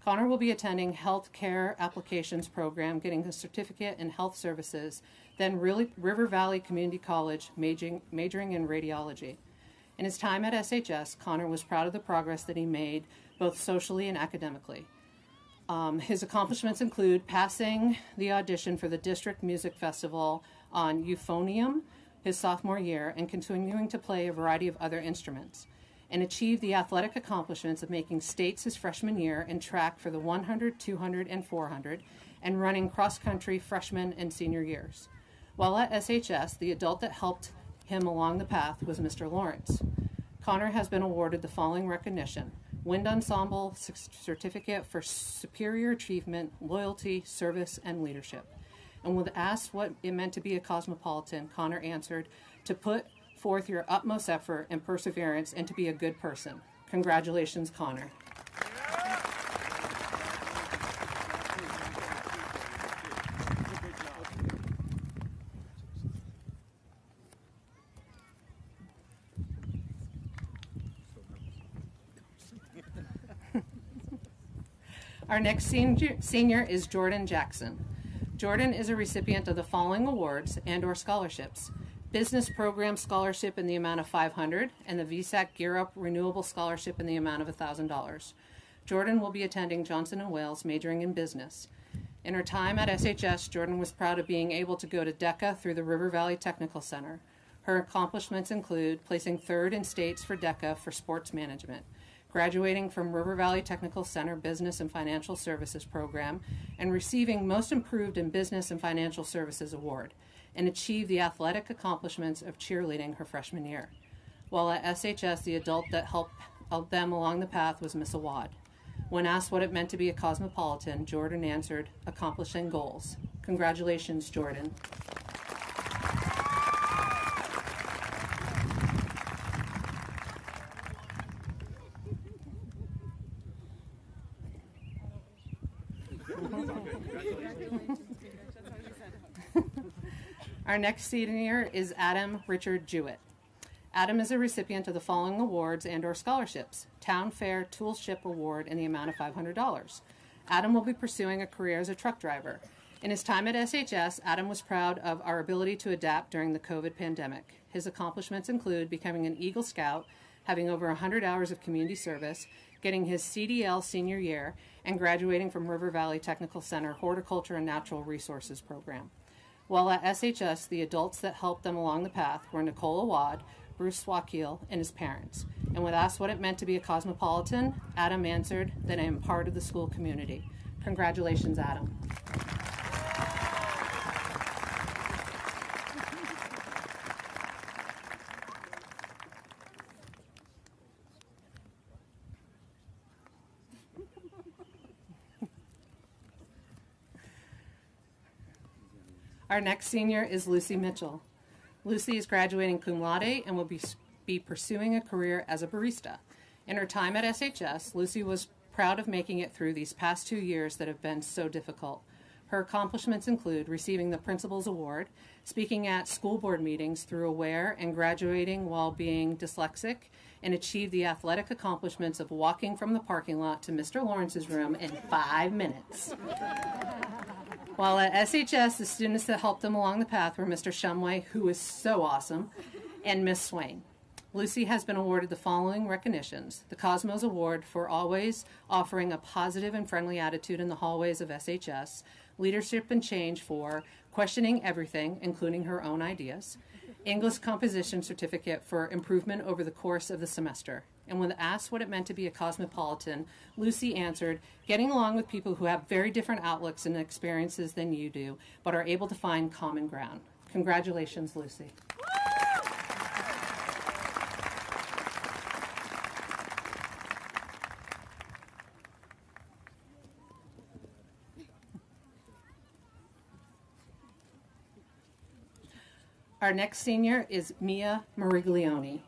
Connor will be attending Health Care Applications Program, getting a certificate in health services, then River Valley Community College, majoring in radiology. In his time at SHS, Connor was proud of the progress that he made, both socially and academically. His accomplishments include passing the audition for the District Music Festival on euphonium his sophomore year, and continuing to play a variety of other instruments, and achieved the athletic accomplishments of making states his freshman year in track for the 100, 200, and 400, and running cross-country freshman and senior years. While at SHS, the adult that helped him along the path was Mr. Lawrence. Connor has been awarded the following recognition: Wind Ensemble Certificate for Superior Achievement, Loyalty, Service, and Leadership. And when asked what it meant to be a cosmopolitan, Connor answered, "To put forth your utmost effort and perseverance and to be a good person." Congratulations, Connor. Our next senior is Jordan Jackson. Jordan is a recipient of the following awards and/or scholarships: Business Program Scholarship in the amount of $500, and the VSAC Gear Up Renewable Scholarship in the amount of $1,000. Jordan will be attending Johnson & Wales, majoring in business. In her time at SHS, Jordan was proud of being able to go to DECA through the River Valley Technical Center. Her accomplishments include placing third in states for DECA for sports management, graduating from River Valley Technical Center Business and Financial Services Program, and receiving Most Improved in Business and Financial Services Award, and achieved the athletic accomplishments of cheerleading her freshman year. While at SHS, the adult that helped them along the path was Miss Awad. When asked what it meant to be a cosmopolitan, Jordan answered, "Accomplishing goals." Congratulations, Jordan. Our next senior is Adam Richard Jewett. Adam is a recipient of the following awards and/or scholarships: Town Fair Toolship Award in the amount of $500. Adam will be pursuing a career as a truck driver. In his time at SHS, Adam was proud of our ability to adapt during the COVID pandemic. His accomplishments include becoming an Eagle Scout, having over 100 hours of community service, getting his CDL senior year, and graduating from River Valley Technical Center Horticulture and Natural Resources Program. While at SHS, the adults that helped them along the path were Nicole Awad, Bruce Swakeel, and his parents. And when asked what it meant to be a cosmopolitan, Adam answered that I am part of the school community. Congratulations, Adam. Our next senior is Lucy Mitchell. Lucy is graduating cum laude and will be pursuing a career as a barista. In her time at SHS, Lucy was proud of making it through these past 2 years that have been so difficult. Her accomplishments include receiving the Principal's Award, speaking at school board meetings through AWARE, and graduating while being dyslexic, and achieved the athletic accomplishments of walking from the parking lot to Mr. Lawrence's room in 5 minutes. While at SHS, the students that helped them along the path were Mr. Shumway, who is so awesome, and Miss Swain. Lucy has been awarded the following recognitions: the Cosmos Award for always offering a positive and friendly attitude in the hallways of SHS, Leadership and Change for questioning everything, including her own ideas, English Composition Certificate for improvement over the course of the semester. And when asked what it meant to be a cosmopolitan, Lucy answered, getting along with people who have very different outlooks and experiences than you do, but are able to find common ground. Congratulations, Lucy. Our next senior is Mia Mariglione.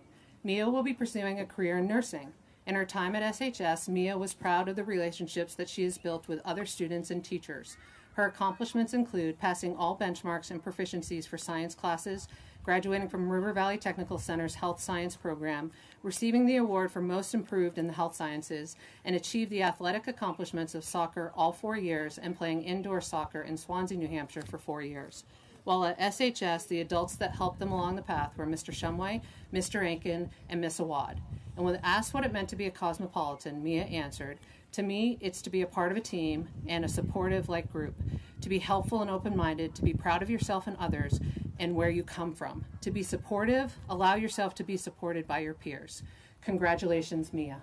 Mia will be pursuing a career in nursing. In her time at SHS, Mia was proud of the relationships that she has built with other students and teachers. Her accomplishments include passing all benchmarks and proficiencies for science classes, graduating from River Valley Technical Center's Health Science program, receiving the award for Most Improved in the Health Sciences, and achieved the athletic accomplishments of soccer all 4 years and playing indoor soccer in Swansea, New Hampshire for 4 years. While at SHS, the adults that helped them along the path were Mr. Shumway, Mr. Aiken, and Miss Awad. And when asked what it meant to be a cosmopolitan, Mia answered, to me, it's to be a part of a team and a supportive group, to be helpful and open-minded, to be proud of yourself and others and where you come from. To be supportive, allow yourself to be supported by your peers. Congratulations, Mia.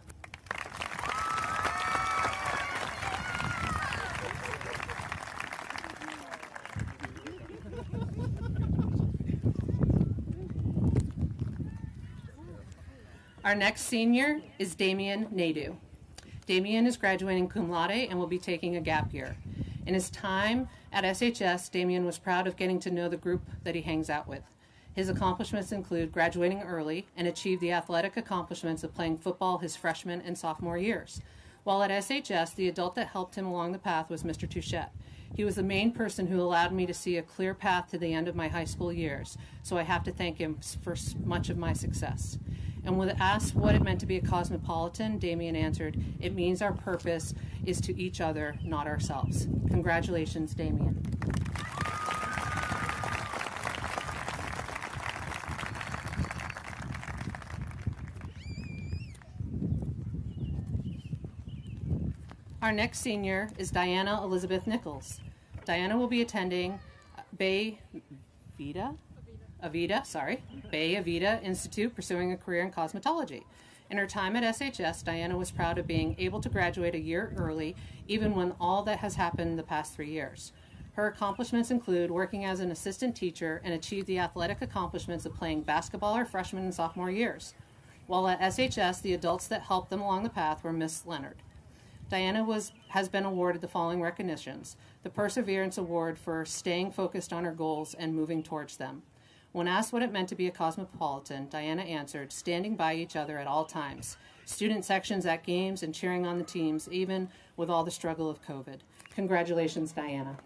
Our next senior is Damian Nadu. Damian is graduating cum laude and will be taking a gap year. In his time at SHS, Damian was proud of getting to know the group that he hangs out with. His accomplishments include graduating early and achieved the athletic accomplishments of playing football his freshman and sophomore years. While at SHS, the adult that helped him along the path was Mr. Touchette. He was the main person who allowed me to see a clear path to the end of my high school years, so I have to thank him for much of my success. And when asked what it meant to be a cosmopolitan, Damian answered, it means our purpose is to each other, not ourselves. Congratulations, Damian. Our next senior is Diana Elizabeth Nichols. Diana will be attending Bay Avita Institute, pursuing a career in cosmetology. In her time at SHS, Diana was proud of being able to graduate a year early, even when all that has happened the past 3 years. Her accomplishments include working as an assistant teacher and achieved the athletic accomplishments of playing basketball her freshman and sophomore years. While at SHS, the adults that helped them along the path were Miss Leonard. Diana has been awarded the following recognitions: the Perseverance Award for staying focused on her goals and moving towards them. When asked what it meant to be a cosmopolitan, Diana answered, standing by each other at all times, student sections at games and cheering on the teams, even with all the struggle of COVID. Congratulations, Diana.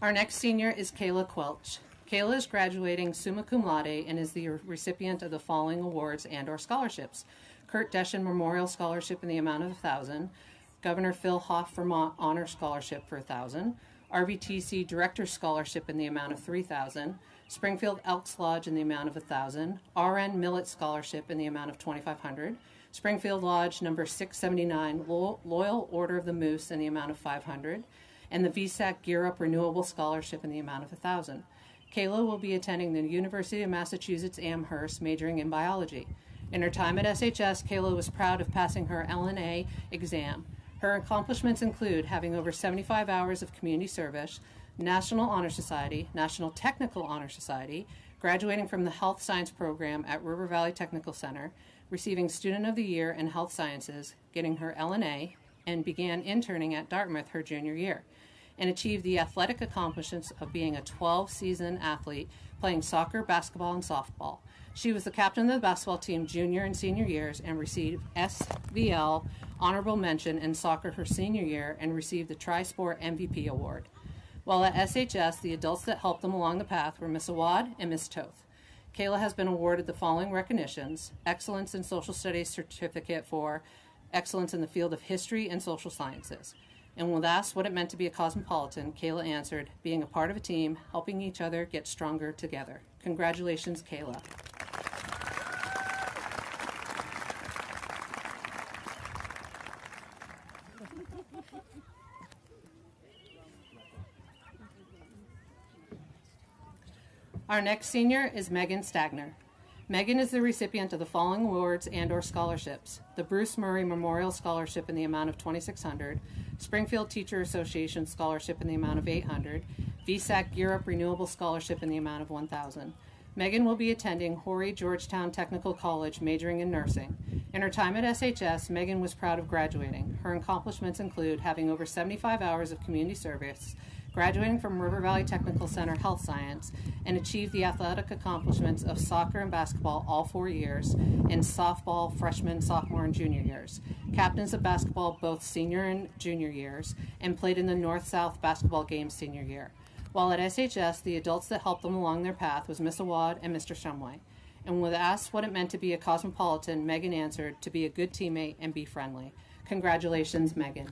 Our next senior is Kayla Quelch. Kayla is graduating summa cum laude and is the recipient of the following awards and/or scholarships: Kurt Deschen Memorial Scholarship in the amount of $1,000, Governor Phil Hoff Vermont Honor Scholarship for $1,000, RVTC Director's Scholarship in the amount of $3,000, Springfield Elks Lodge in the amount of $1,000, RN Millet Scholarship in the amount of $2,500, Springfield Lodge number 679, Loyal Order of the Moose in the amount of 500, and the VSAC Gear Up Renewable Scholarship in the amount of 1,000. Kayla will be attending the University of Massachusetts Amherst, majoring in biology. In her time at SHS, Kayla was proud of passing her LNA exam. Her accomplishments include having over 75 hours of community service, National Honor Society, National Technical Honor Society, graduating from the Health Science program at River Valley Technical Center, receiving Student of the Year in Health Sciences, getting her LNA, and began interning at Dartmouth her junior year, and achieved the athletic accomplishments of being a 12-season athlete, playing soccer, basketball, and softball. She was the captain of the basketball team junior and senior years and received SVL honorable mention in soccer her senior year and received the Tri-Sport MVP award. While at SHS, the adults that helped them along the path were Miss Awad and Miss Toth. Kayla has been awarded the following recognitions: Excellence in Social Studies Certificate for Excellence in the Field of History and Social Sciences. And when asked what it meant to be a cosmopolitan, Kayla answered, being a part of a team, helping each other get stronger together. Congratulations, Kayla. Our next senior is Megan Stagner. Megan is the recipient of the following awards and/or scholarships: the Bruce Murray Memorial Scholarship in the amount of $2,600, Springfield Teacher Association Scholarship in the amount of $800, VSAC Gear Up Renewable Scholarship in the amount of $1,000. Megan will be attending Horry Georgetown Technical College, majoring in nursing. In her time at SHS, Megan was proud of graduating. Her accomplishments include having over 75 hours of community service, graduating from River Valley Technical Center Health Science, and achieved the athletic accomplishments of soccer and basketball all 4 years, and softball freshman, sophomore, and junior years. Captains of basketball both senior and junior years, and played in the North-South basketball games senior year. While at SHS, the adults that helped them along their path was Miss Awad and Mr. Shumway. And when asked what it meant to be a cosmopolitan, Megan answered, to be a good teammate and be friendly. Congratulations, Megan.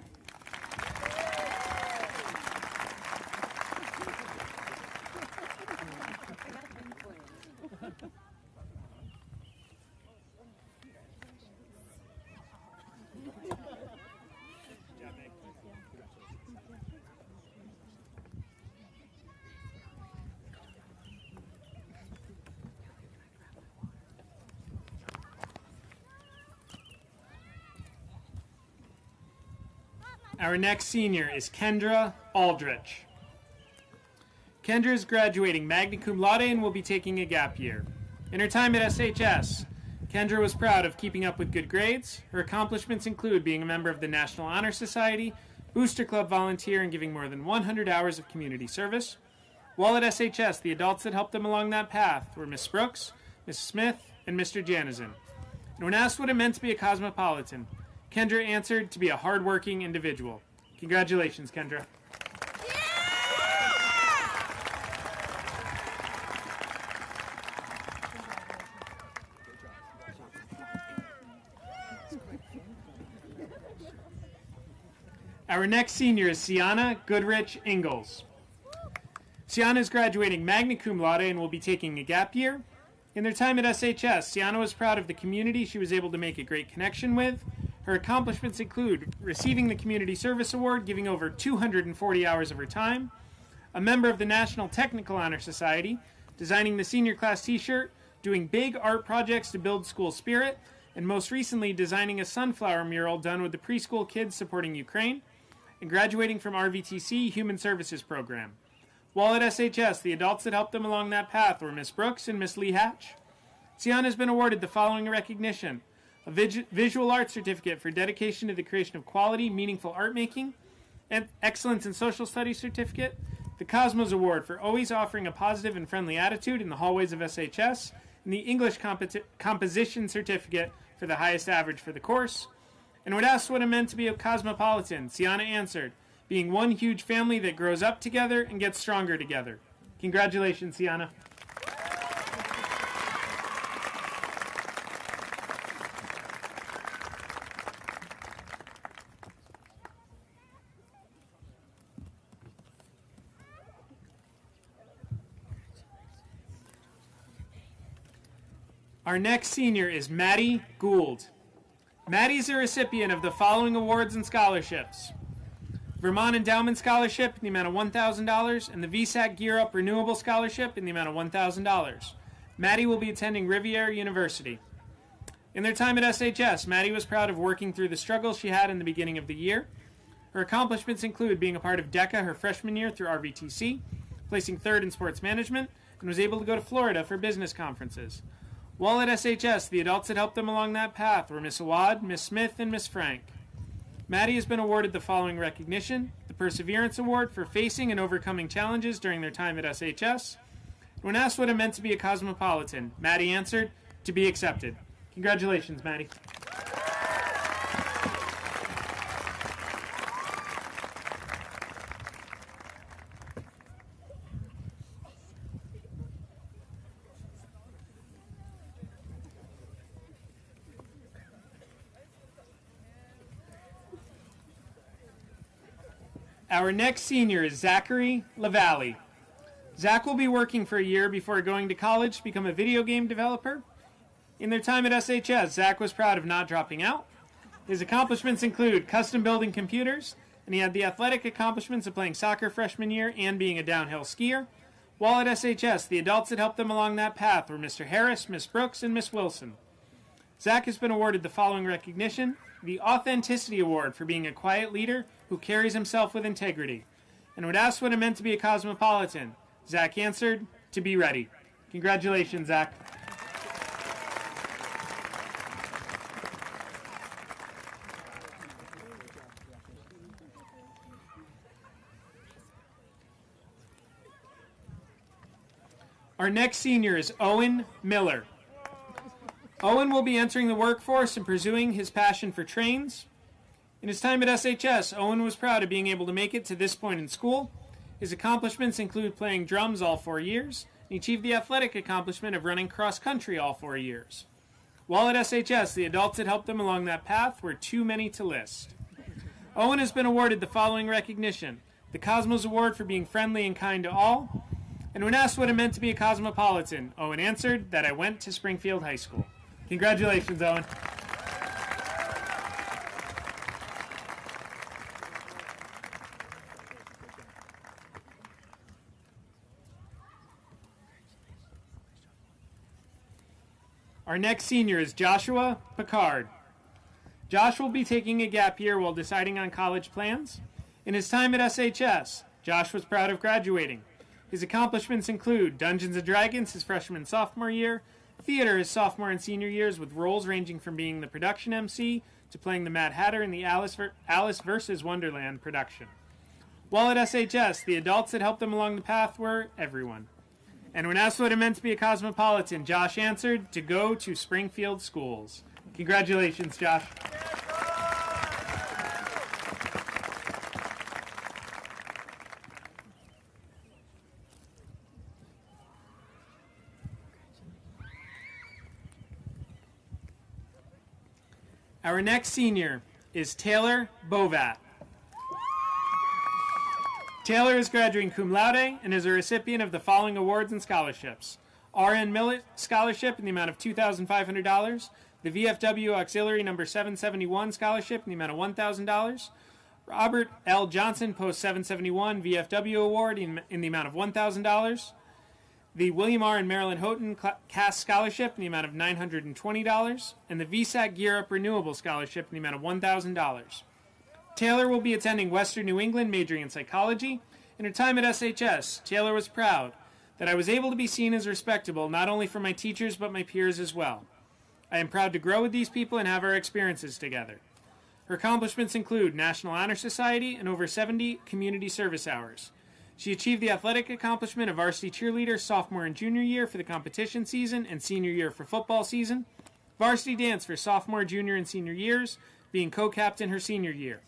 Our next senior is Kendra Aldrich. Kendra is graduating magna cum laude and will be taking a gap year. In her time at SHS, Kendra was proud of keeping up with good grades. Her accomplishments include being a member of the National Honor Society, Booster Club volunteer, and giving more than 100 hours of community service. While at SHS, the adults that helped them along that path were Miss Brooks, Miss Smith, and Mr. Janison. And when asked what it meant to be a cosmopolitan, Kendra answered, to be a hardworking individual. Congratulations, Kendra. Our next senior is Sienna Goodrich Ingalls. Sienna is graduating magna cum laude and will be taking a gap year. In their time at SHS, Sienna was proud of the community she was able to make a great connection with. Her accomplishments include receiving the Community Service Award, giving over 240 hours of her time, a member of the National Technical Honor Society, designing the senior class t-shirt, doing big art projects to build school spirit, and most recently designing a sunflower mural done with the preschool kids supporting Ukraine, and graduating from RVTC Human Services Program. While at SHS, the adults that helped them along that path were Miss Brooks and Miss Lee Hatch. Sienna has been awarded the following recognition: a visual arts certificate for dedication to the creation of quality, meaningful art making, and excellence in social studies certificate, the Cosmos Award for always offering a positive and friendly attitude in the hallways of SHS, and the English composition certificate for the highest average for the course. And when asked what it meant to be a cosmopolitan, Sienna answered, being one huge family that grows up together and gets stronger together. Congratulations, Sienna. Our next senior is Maddie Gould. Maddie's a recipient of the following awards and scholarships: Vermont Endowment Scholarship in the amount of $1,000 and the VSAC Gear Up Renewable Scholarship in the amount of $1,000. Maddie will be attending Riviera University. In their time at SHS, Maddie was proud of working through the struggles she had in the beginning of the year. Her accomplishments include being a part of DECA her freshman year through RVTC, placing third in sports management, and was able to go to Florida for business conferences. While at SHS, the adults that helped them along that path were Miss Awad, Miss Smith, and Miss Frank. Maddie has been awarded the following recognition: the Perseverance Award for facing and overcoming challenges during their time at SHS. When asked what it meant to be a cosmopolitan, Maddie answered, to be accepted. Congratulations, Maddie. Our next senior is Zachary LaValle. Zach will be working for a year before going to college to become a video game developer. In their time at SHS, Zach was proud of not dropping out. His accomplishments include custom building computers, and he had the athletic accomplishments of playing soccer freshman year and being a downhill skier. While at SHS, the adults that helped them along that path were Mr. Harris, Miss Brooks, and Miss Wilson. Zach has been awarded the following recognition: the Authenticity Award for being a quiet leader who carries himself with integrity. And when asked what it meant to be a cosmopolitan, Zach answered, to be ready. Congratulations, Zach. Our next senior is Owen Miller. Owen will be entering the workforce and pursuing his passion for trains. In his time at SHS, Owen was proud of being able to make it to this point in school. His accomplishments include playing drums all 4 years, and he achieved the athletic accomplishment of running cross country all 4 years. While at SHS, the adults that helped him along that path were too many to list. Owen has been awarded the following recognition: the Cosmos Award for being friendly and kind to all. And when asked what it meant to be a cosmopolitan, Owen answered that I went to Springfield High School. Congratulations, Owen. Our next senior is Joshua Picard. Josh will be taking a gap year while deciding on college plans. In his time at SHS, Josh was proud of graduating. His accomplishments include Dungeons & Dragons his freshman and sophomore year, theater his sophomore and senior years with roles ranging from being the production MC to playing the Mad Hatter in the Alice vs. Wonderland production. While at SHS, the adults that helped him along the path were everyone. And when asked what it meant to be a cosmopolitan, Josh answered, to go to Springfield schools. Congratulations, Josh. Our next senior is Taylor Bovat. Taylor is graduating cum laude and is a recipient of the following awards and scholarships: R.N. Millett Scholarship in the amount of $2,500, the VFW Auxiliary Number 771 Scholarship in the amount of $1,000, Robert L. Johnson Post 771 VFW Award in the amount of $1,000, the William R. and Marilyn Houghton Cass Scholarship in the amount of $920, and the VSAC Gear Up Renewable Scholarship in the amount of $1,000. Taylor will be attending Western New England, majoring in psychology. In her time at SHS, Taylor was proud that I was able to be seen as respectable not only for my teachers but my peers as well. I am proud to grow with these people and have our experiences together. Her accomplishments include National Honor Society and over 70 community service hours. She achieved the athletic accomplishment of varsity cheerleader sophomore and junior year for the competition season and senior year for football season, varsity dance for sophomore, junior, and senior years, being co-captain her senior year.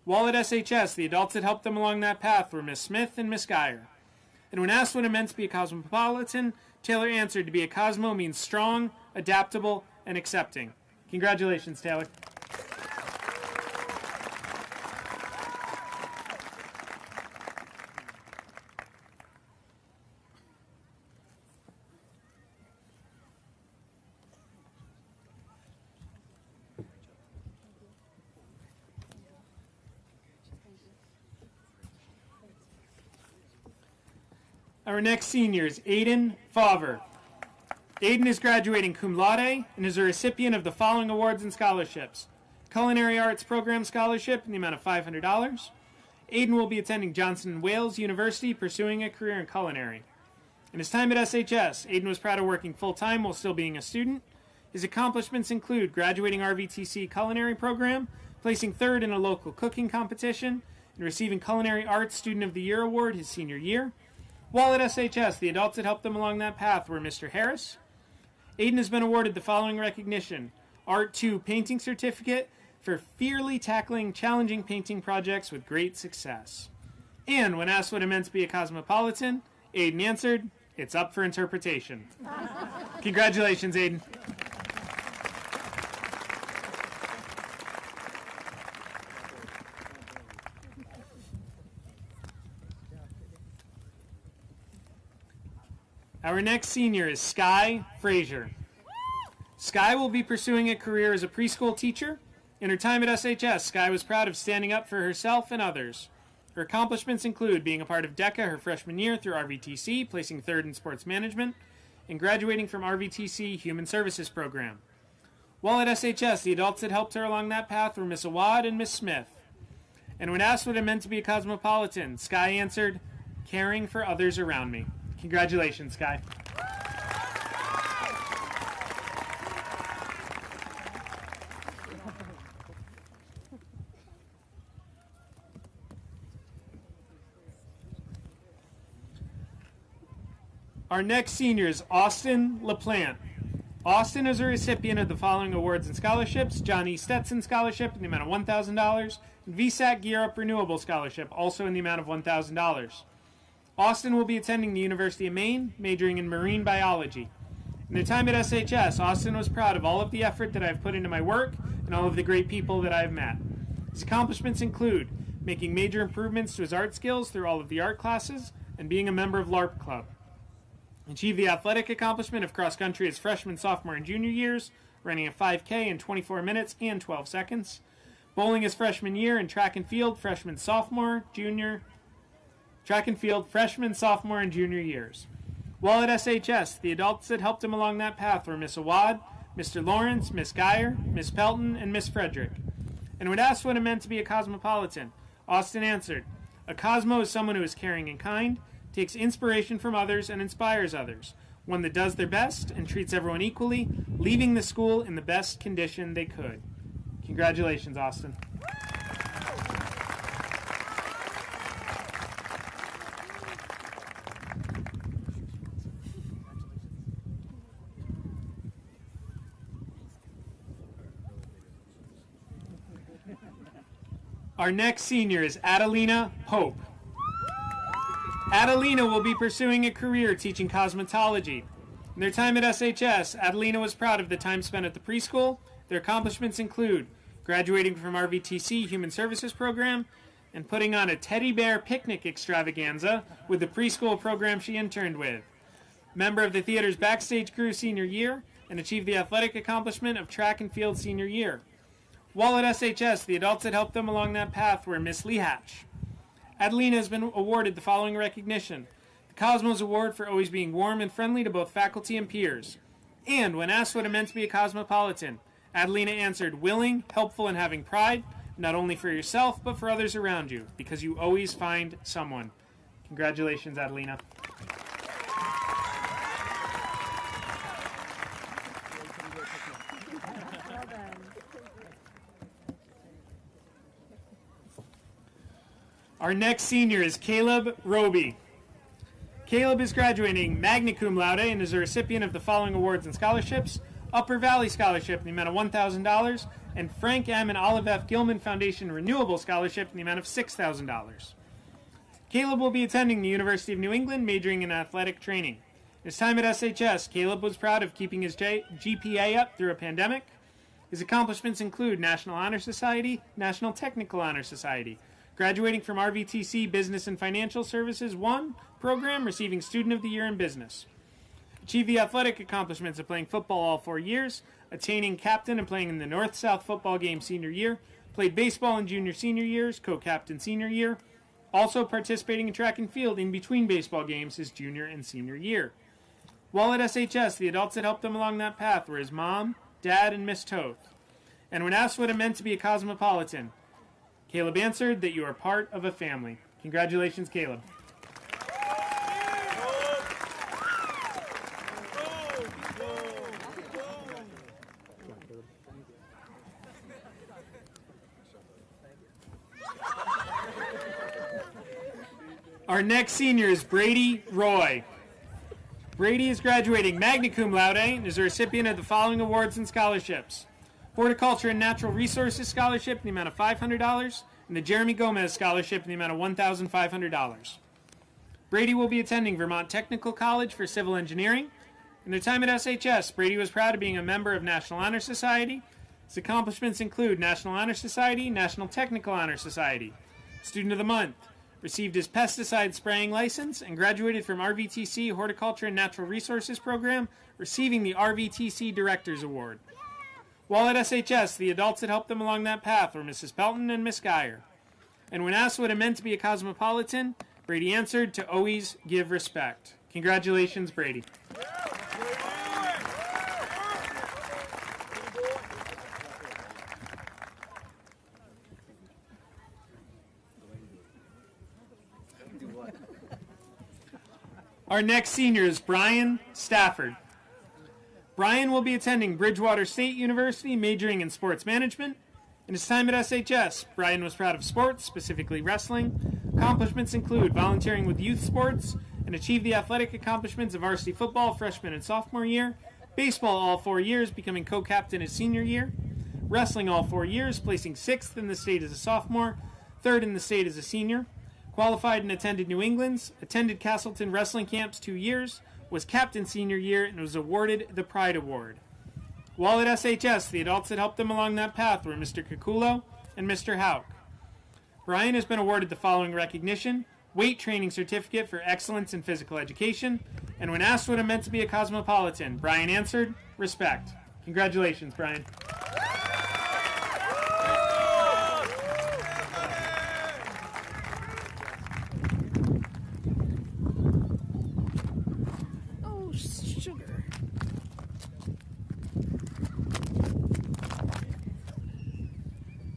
While at SHS, the adults that helped them along that path were Miss Smith and Miss Geyer. And when asked what it meant to be a cosmopolitan, Taylor answered, to be a cosmo means strong, adaptable, and accepting. Congratulations, Taylor. Our next senior is Aiden Favre. Aiden is graduating cum laude and is a recipient of the following awards and scholarships. Culinary Arts Program Scholarship in the amount of $500. Aiden will be attending Johnson & Wales University pursuing a career in culinary. In his time at SHS, Aiden was proud of working full-time while still being a student. His accomplishments include graduating RVTC Culinary Program, placing third in a local cooking competition, and receiving Culinary Arts Student of the Year Award his senior year. While at SHS, the adults that helped him along that path were Mr. Harris. Aiden has been awarded the following recognition: Art 2 Painting Certificate for fiercely tackling challenging painting projects with great success. And when asked what it meant to be a cosmopolitan, Aiden answered, "It's up for interpretation." Congratulations, Aiden. Our next senior is Sky Frazier. Sky will be pursuing a career as a preschool teacher. In her time at SHS, Sky was proud of standing up for herself and others. Her accomplishments include being a part of DECA her freshman year through RVTC, placing third in sports management, and graduating from RVTC Human Services Program. While at SHS, the adults that helped her along that path were Miss Awad and Miss Smith. And when asked what it meant to be a cosmopolitan, Sky answered, "Caring for others around me." Congratulations, Sky. Our next senior is Austin LaPlante. Austin is a recipient of the following awards and scholarships: John E. Stetson Scholarship in the amount of $1,000, and VSAC Gear Up Renewable Scholarship, also in the amount of $1,000. Austin will be attending the University of Maine, majoring in marine biology. In their time at SHS, Austin was proud of all of the effort that I've put into my work and all of the great people that I've met. His accomplishments include making major improvements to his art skills through all of the art classes and being a member of LARP Club. Achieved the athletic accomplishment of cross country his freshman, sophomore, and junior years, running a 5K in 24 minutes and 12 seconds. Bowling his freshman year, and track and field freshman, sophomore, and junior years. While at SHS, the adults that helped him along that path were Miss Awad, Mr. Lawrence, Miss Geyer, Miss Pelton, and Miss Frederick. And when asked what it meant to be a cosmopolitan, Austin answered, "A cosmo is someone who is caring and kind, takes inspiration from others and inspires others, one that does their best and treats everyone equally, leaving the school in the best condition they could." Congratulations, Austin. Our next senior is Adelina Pope. Adelina will be pursuing a career teaching cosmetology. In their time at SHS, Adelina was proud of the time spent at the preschool. Their accomplishments include graduating from RVTC Human Services Program and putting on a teddy bear picnic extravaganza with the preschool program she interned with. Member of the theater's backstage crew senior year, and achieved the athletic accomplishment of track and field senior year. While at SHS, the adults that helped them along that path were Miss Lee Hatch. Adelina has been awarded the following recognition: the Cosmos Award for always being warm and friendly to both faculty and peers. And when asked what it meant to be a cosmopolitan, Adelina answered, "Willing, helpful, and having pride, not only for yourself, but for others around you, because you always find someone." Congratulations, Adelina. Our next senior is Caleb Roby. Caleb is graduating magna cum laude and is a recipient of the following awards and scholarships: Upper Valley Scholarship in the amount of $1,000, and Frank M. and Olive F. Gilman Foundation Renewable Scholarship in the amount of $6,000. Caleb will be attending the University of New England, majoring in athletic training. In his time at SHS, Caleb was proud of keeping his GPA up through a pandemic. His accomplishments include National Honor Society, National Technical Honor Society, graduating from RVTC Business and Financial Services 1 program, receiving Student of the Year in Business. Achieved the athletic accomplishments of playing football all 4 years, attaining captain and playing in the North-South football game senior year, played baseball in junior senior years, co-captain senior year, Also participating in track and field in between baseball games his junior and senior year. While at SHS, the adults that helped him along that path were his mom, dad, and Miss Toth. And when asked what it meant to be a cosmopolitan, Caleb answered that you are part of a family. Congratulations, Caleb. Our next senior is Brady Roy. Brady is graduating magna cum laude and is a recipient of the following awards and scholarships: Horticulture and Natural Resources Scholarship in the amount of $500 and the Jeremy Gomez Scholarship in the amount of $1,500. Brady will be attending Vermont Technical College for Civil Engineering. In their time at SHS, Brady was proud of being a member of National Honor Society. His accomplishments include National Honor Society, National Technical Honor Society, Student of the Month, received his pesticide spraying license, and graduated from RVTC Horticulture and Natural Resources Program, receiving the RVTC Director's Award. While at SHS, the adults that helped them along that path were Mrs. Pelton and Miss Geyer. And when asked what it meant to be a cosmopolitan, Brady answered to always give respect. Congratulations, Brady. Our next senior is Brian Stafford. Brian will be attending Bridgewater State University, majoring in sports management. In his time at SHS, Brian was proud of sports, specifically wrestling. Accomplishments include volunteering with youth sports and achieved the athletic accomplishments of varsity football freshman and sophomore year, baseball all 4 years, becoming co-captain his senior year, wrestling all 4 years, placing 6th in the state as a sophomore, 3rd in the state as a senior, qualified and attended New England's, attended Castleton wrestling camps 2 years, was captain senior year, and was awarded the Pride Award. While at SHS, the adults that helped them along that path were Mr. Kakulo and Mr. Hauk. Brian has been awarded the following recognition: Weight Training Certificate for Excellence in Physical Education, and when asked what it meant to be a cosmopolitan, Brian answered, respect. Congratulations, Brian.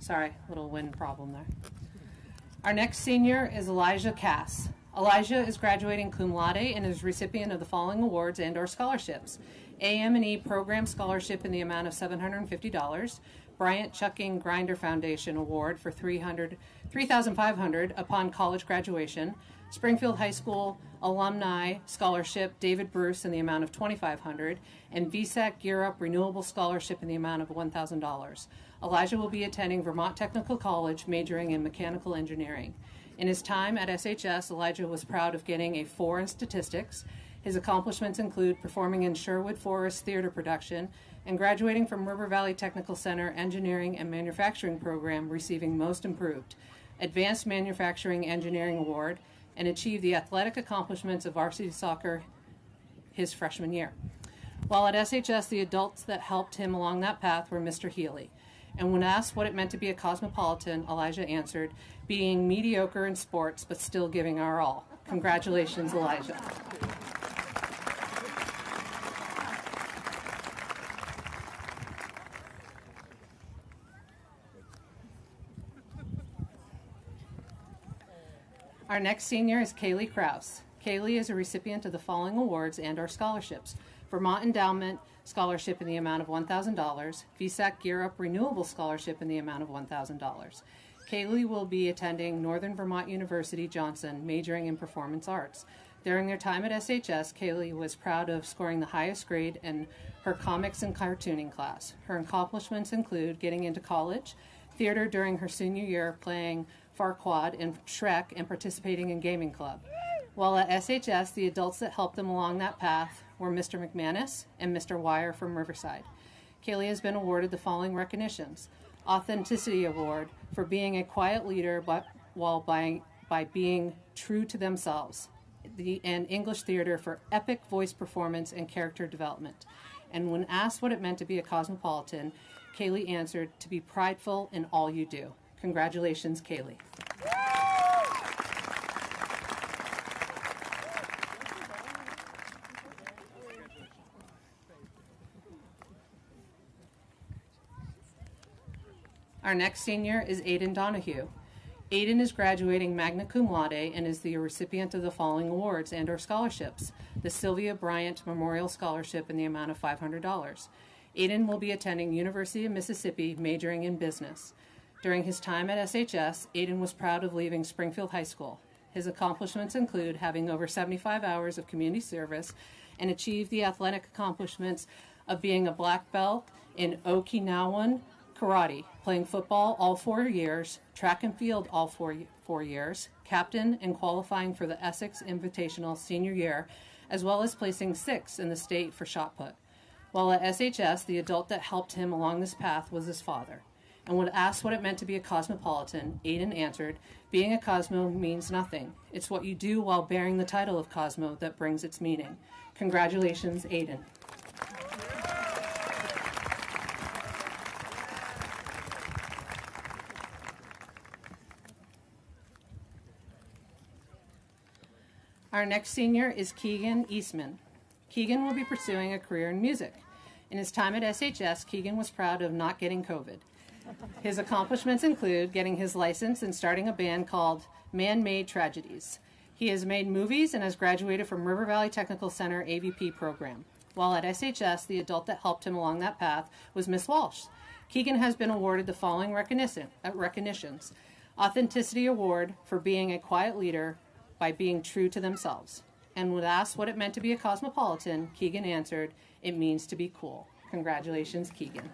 Sorry, little wind problem there. Our next senior is Elijah Cass. Elijah is graduating cum laude and is recipient of the following awards and/or scholarships: AM&E Program Scholarship in the amount of $750, Bryant Chucking Grinder Foundation Award for $3,500 upon college graduation, Springfield High School Alumni Scholarship David Bruce in the amount of $2,500, and VSAC Gear Up Renewable Scholarship in the amount of $1,000. Elijah will be attending Vermont Technical College, majoring in mechanical engineering. In his time at SHS, Elijah was proud of getting a 4 in statistics. His accomplishments include performing in Sherwood Forest theater production and graduating from River Valley Technical Center Engineering and Manufacturing Program, receiving Most Improved, Advanced Manufacturing Engineering Award, and achieved the athletic accomplishments of varsity soccer his freshman year. While at SHS, the adults that helped him along that path were Mr. Healy. And when asked what it meant to be a cosmopolitan, Elijah answered, being mediocre in sports, but still giving our all. Congratulations, Elijah. Our next senior is Kaylee Krause. Kaylee is a recipient of the following awards and/or scholarships: Vermont Endowment Scholarship in the amount of $1,000, VSAC Gear Up Renewable Scholarship in the amount of $1,000. Kaylee will be attending Northern Vermont University Johnson, majoring in performance arts. During their time at SHS, Kaylee was proud of scoring the highest grade in her comics and cartooning class. Her accomplishments include getting into college, theater during her senior year, playing Farquaad and Shrek, and participating in gaming club. While at SHS, the adults that helped them along that path were Mr. McManus and Mr. Wire from Riverside. Kaylee has been awarded the following recognitions: Authenticity Award for being a quiet leader while by being true to themselves, and English Theater for epic voice performance and character development. And when asked what it meant to be a cosmopolitan, Kaylee answered, to be prideful in all you do. Congratulations, Kaylee. Our next senior is Aiden Donahue. Aiden is graduating magna cum laude and is the recipient of the following awards and/or scholarships: the Sylvia Bryant Memorial Scholarship in the amount of $500. Aiden will be attending University of Mississippi, majoring in business. During his time at SHS, Aiden was proud of leaving Springfield High School. His accomplishments include having over 75 hours of community service and achieved the athletic accomplishments of being a black belt in Okinawan karate, playing football all 4 years, track and field all four years, captain and qualifying for the Essex Invitational senior year, as well as placing 6th in the state for shot put. While at SHS, the adult that helped him along this path was his father. And when asked what it meant to be a cosmopolitan, Aiden answered, "Being a Cosmo means nothing. It's what you do while bearing the title of Cosmo that brings its meaning." Congratulations, Aiden. Our next senior is Keegan Eastman. Keegan will be pursuing a career in music. In his time at SHS, Keegan was proud of not getting COVID. His accomplishments include getting his license and starting a band called Man-Made Tragedies. He has made movies and has graduated from River Valley Technical Center AVP program. While at SHS, the adult that helped him along that path was Miss Walsh. Keegan has been awarded the following recognitions: Authenticity Award for being a quiet leader by being true to themselves. And when asked what it meant to be a cosmopolitan, Keegan answered, "It means to be cool." Congratulations, Keegan.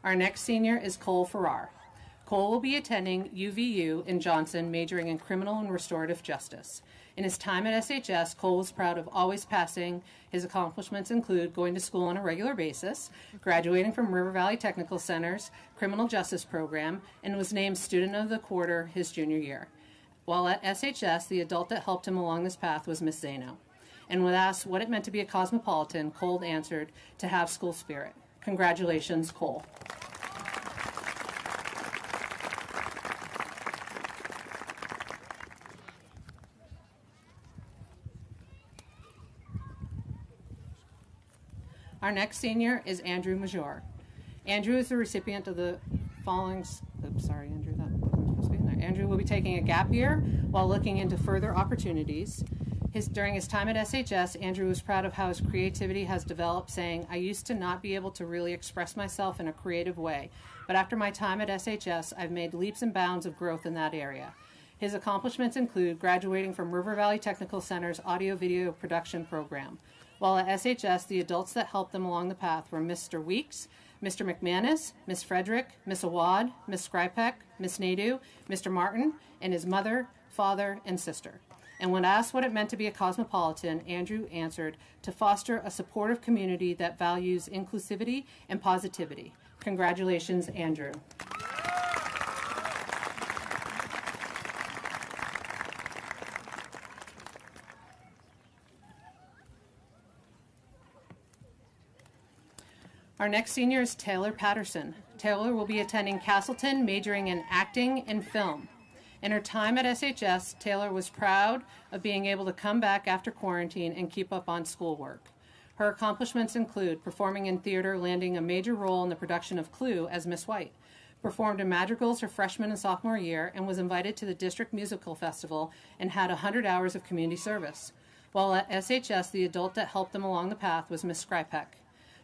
Our next senior is Cole Farrar. Cole will be attending UVU in Johnson, majoring in criminal and restorative justice. In his time at SHS, Cole was proud of always passing. His accomplishments include going to school on a regular basis, graduating from River Valley Technical Center's criminal justice program, and was named Student of the Quarter his junior year. While at SHS, the adult that helped him along this path was Miss Zano. And when asked what it meant to be a cosmopolitan, Cole answered, "To have school spirit." Congratulations, Cole. Our next senior is Andrew Major. Andrew is the recipient of the following, Andrew, that wasn't supposed to be in there. Andrew will be taking a gap year while looking into further opportunities. During his time at SHS, Andrew was proud of how his creativity has developed, saying, "I used to not be able to really express myself in a creative way, but after my time at SHS, I've made leaps and bounds of growth in that area." His accomplishments include graduating from River Valley Technical Center's audio-video production program. While at SHS, the adults that helped them along the path were Mr. Weeks, Mr. McManus, Miss Frederick, Miss Awad, Miss Skrypek, Miss Nadu, Mr. Martin, and his mother, father, and sister. And when asked what it meant to be a cosmopolitan, Andrew answered, "To foster a supportive community that values inclusivity and positivity." Congratulations, Andrew. Our next senior is Taylor Patterson. Taylor will be attending Castleton, majoring in acting and film. In her time at SHS, Taylor was proud of being able to come back after quarantine and keep up on schoolwork. Her accomplishments include performing in theater, landing a major role in the production of Clue as Miss White, performed in madrigals her freshman and sophomore year, and was invited to the District Musical Festival and had 100 hours of community service. While at SHS, the adult that helped them along the path was Miss Skrypek.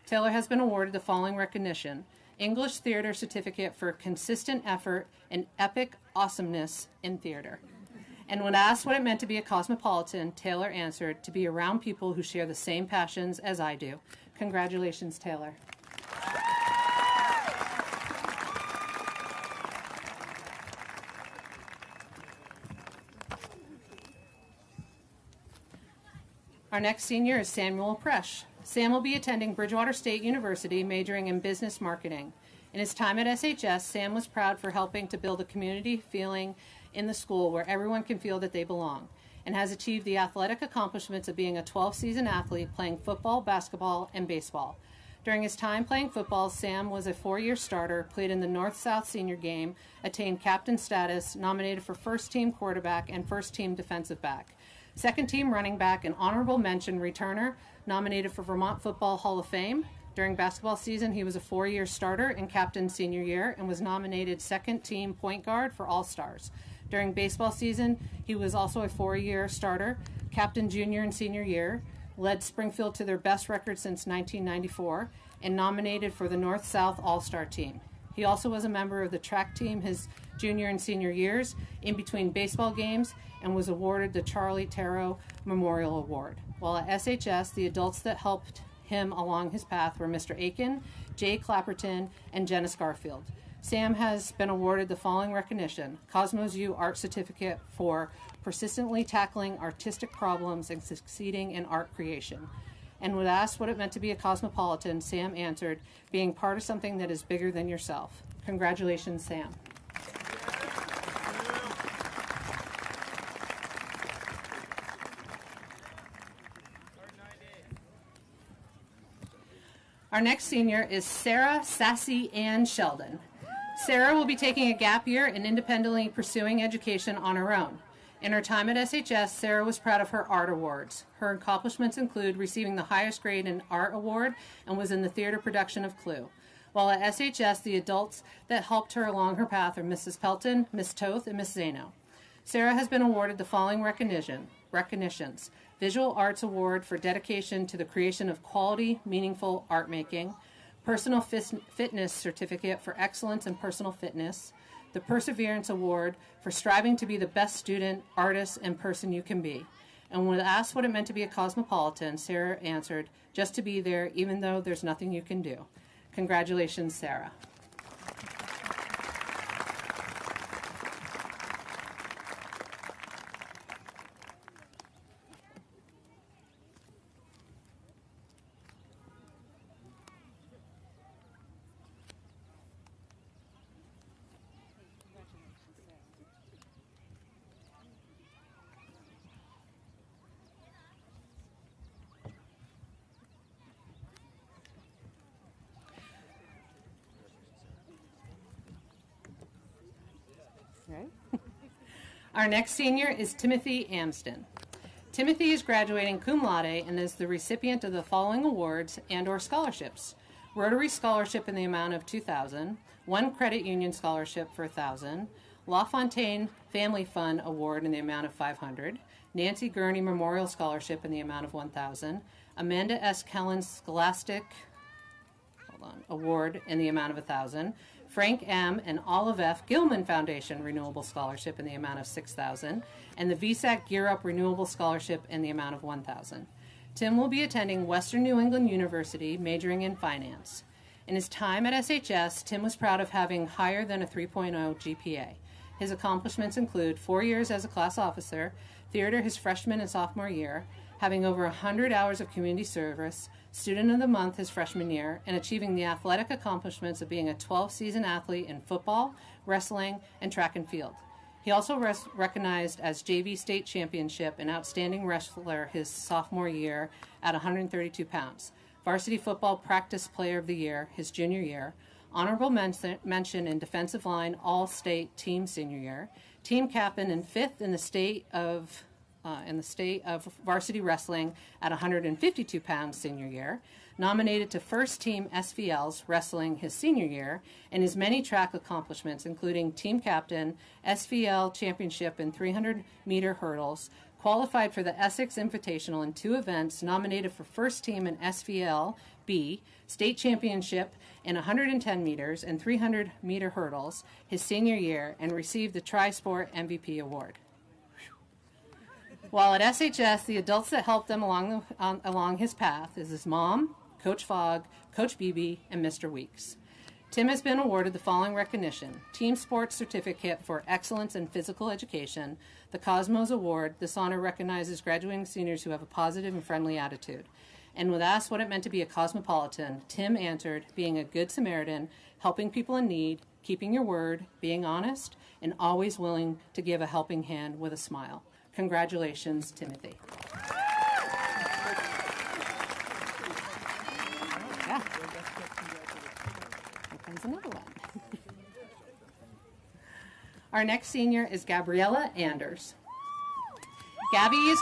Taylor has been awarded the following recognition: English Theater Certificate for consistent effort and epic awesomeness in theater. And when asked what it meant to be a cosmopolitan, Taylor answered, "To be around people who share the same passions as I do." Congratulations, Taylor. Our next senior is Samuel Presh. Sam will be attending Bridgewater State University, majoring in business marketing. In his time at SHS, Sam was proud for helping to build a community feeling in the school where everyone can feel that they belong, and has achieved the athletic accomplishments of being a 12-season athlete playing football, basketball, and baseball. During his time playing football, Sam was a 4-year starter, played in the North-South Senior Game, attained captain status, nominated for first-team quarterback and first-team defensive back. Second team running back and honorable mention returner, nominated for Vermont Football Hall of Fame. During basketball season, he was a 4-year starter and captain senior year and was nominated second team point guard for All-Stars. During baseball season, he was also a 4-year starter, captain junior and senior year, led Springfield to their best record since 1994, and nominated for the North-South All-Star team. He also was a member of the track team his junior and senior years in between baseball games and was awarded the Charlie Tarot Memorial Award. While at SHS, the adults that helped him along his path were Mr. Aiken, Jay Clapperton, and Janice Garfield. Sam has been awarded the following recognition: Cosmos U Art Certificate for persistently tackling artistic problems and succeeding in art creation. And when asked what it meant to be a cosmopolitan, Sam answered, being part of something that is bigger than yourself. Congratulations, Sam. Our next senior is Sarah Sassy Ann Sheldon. Sarah will be taking a gap year and independently pursuing education on her own. In her time at SHS, Sarah was proud of her art awards. Her accomplishments include receiving the highest grade in art award and was in the theater production of Clue. While at SHS, the adults that helped her along her path are Mrs. Pelton, Miss Toth, and Miss Zano. Sarah has been awarded the following recognitions: Visual Arts Award for dedication to the creation of quality, meaningful art making, Personal Fitness Certificate for excellence in personal fitness, the Perseverance Award for striving to be the best student, artist, and person you can be. And when asked what it meant to be a cosmopolitan, Sarah answered, just to be there even though there's nothing you can do. Congratulations, Sarah. Our next senior is Timothy Amston. Timothy is graduating cum laude and is the recipient of the following awards and/or scholarships: Rotary Scholarship in the amount of $2,000, one Credit Union Scholarship for $1,000, LaFontaine Family Fund Award in the amount of $500, Nancy Gurney Memorial Scholarship in the amount of $1,000, Amanda S. Kellen Scholastic Award in the amount of $1,000, Frank M. and Olive F. Gilman Foundation Renewable Scholarship in the amount of $6,000, and the VSAC Gear Up Renewable Scholarship in the amount of $1,000. Tim will be attending Western New England University, majoring in finance. In his time at SHS, Tim was proud of having higher than a 3.0 GPA. His accomplishments include 4 years as a class officer, theater his freshman and sophomore year, having over 100 hours of community service, Student of the Month his freshman year, and achieving the athletic accomplishments of being a 12-season athlete in football, wrestling, and track and field. He also recognized as JV State Championship and Outstanding Wrestler his sophomore year at 132 pounds, Varsity Football Practice Player of the Year his junior year, Honorable Mention in Defensive Line All-State Team senior year, Team Captain and 5th in the state of varsity wrestling at 152 pounds senior year, nominated to first team SVLs wrestling his senior year, and his many track accomplishments, including team captain, SVL championship in 300-meter hurdles, qualified for the Essex Invitational in 2 events, nominated for first team in SVL B, state championship in 110 meters and 300-meter hurdles his senior year, and received the Tri-Sport MVP award. While at SHS, the adults that helped them along his path is his mom, Coach Fogg, Coach Beebe, and Mr. Weeks. Tim has been awarded the following recognition: Team Sports Certificate for Excellence in Physical Education, the Cosmos Award. This honor recognizes graduating seniors who have a positive and friendly attitude. And when asked what it meant to be a cosmopolitan, Tim answered, being a good Samaritan, helping people in need, keeping your word, being honest, and always willing to give a helping hand with a smile. Congratulations, Timothy. Yeah. Here comes another one. Our next senior is Gabriella Anders. Gabby is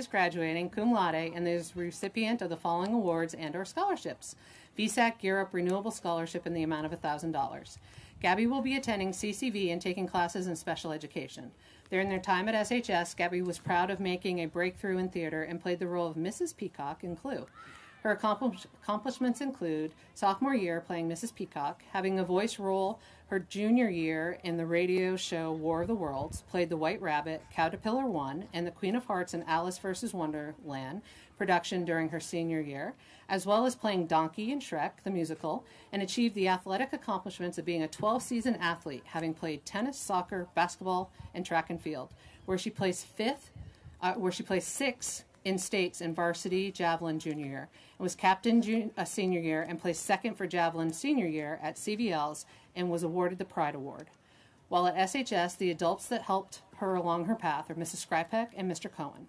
graduating cum laude and is recipient of the following awards and/or scholarships. VSAC Gear Up Renewable Scholarship in the amount of $1,000. Gabby will be attending CCV and taking classes in special education. During their time at SHS, Gabby was proud of making a breakthrough in theater and played the role of Mrs. Peacock in Clue. Her accomplishments include sophomore year playing Mrs. Peacock, having a voice role her junior year in the radio show War of the Worlds, played the White Rabbit, Caterpillar 1, and the Queen of Hearts in Alice vs. Wonderland production during her senior year, as well as playing Donkey in Shrek, the musical, and achieved the athletic accomplishments of being a 12-season athlete, having played tennis, soccer, basketball, and track and field, where she placed sixth in states in varsity javelin junior year, and was captain senior year and placed second for javelin senior year at CVLs and was awarded the Pride Award. While at SHS, the adults that helped her along her path are Mrs. Skrypek and Mr. Cohen.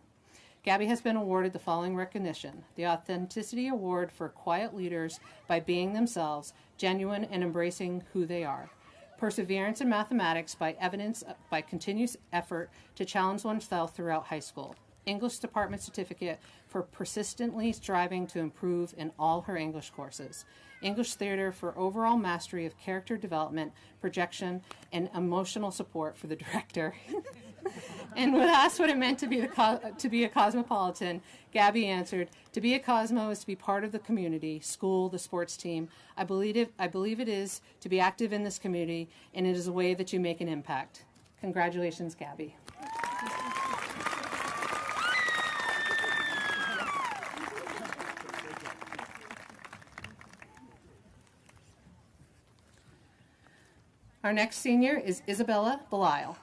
Gabby has been awarded the following recognition: the Authenticity Award for Quiet Leaders by Being Themselves, Genuine and Embracing Who They Are. Perseverance in Mathematics by Evidence by Continuous Effort to Challenge Oneself Throughout High School. English Department Certificate for persistently striving to improve in all her English courses. English Theater for overall mastery of character development, projection, and emotional support for the director. And when asked what it meant to be a cosmopolitan, Gabby answered, "To be a Cosmo is to be part of the community, school, the sports team. I believe it is to be active in this community, and it is a way that you make an impact." Congratulations, Gabby. Our next senior is Isabella Belisle.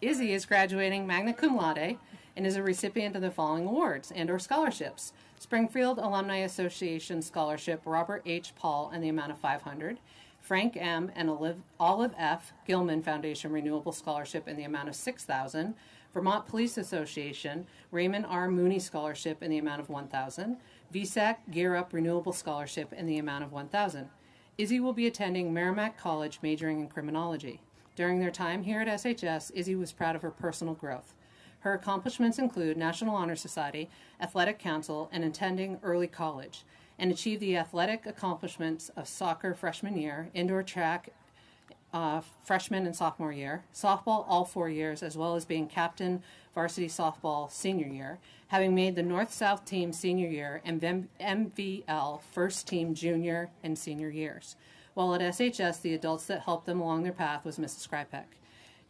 Izzy is graduating magna cum laude and is a recipient of the following awards and/or scholarships: Springfield Alumni Association Scholarship Robert H. Paul in the amount of $500, Frank M. and Olive F. Gilman Foundation Renewable Scholarship in the amount of $6,000, Vermont Police Association Raymond R. Mooney Scholarship in the amount of $1,000, VSAC Gear Up Renewable Scholarship in the amount of $1,000. Izzy will be attending Merrimack College majoring in criminology. During their time here at SHS, Izzy was proud of her personal growth. Her accomplishments include National Honor Society, Athletic Council, and attending early college, and achieved the athletic accomplishments of soccer freshman year, indoor track freshman and sophomore year, softball all 4 years, as well as being captain varsity softball senior year, having made the North-South team senior year and MVL first team junior and senior years. While at SHS, the adults that helped them along their path was Mrs. Skrypek.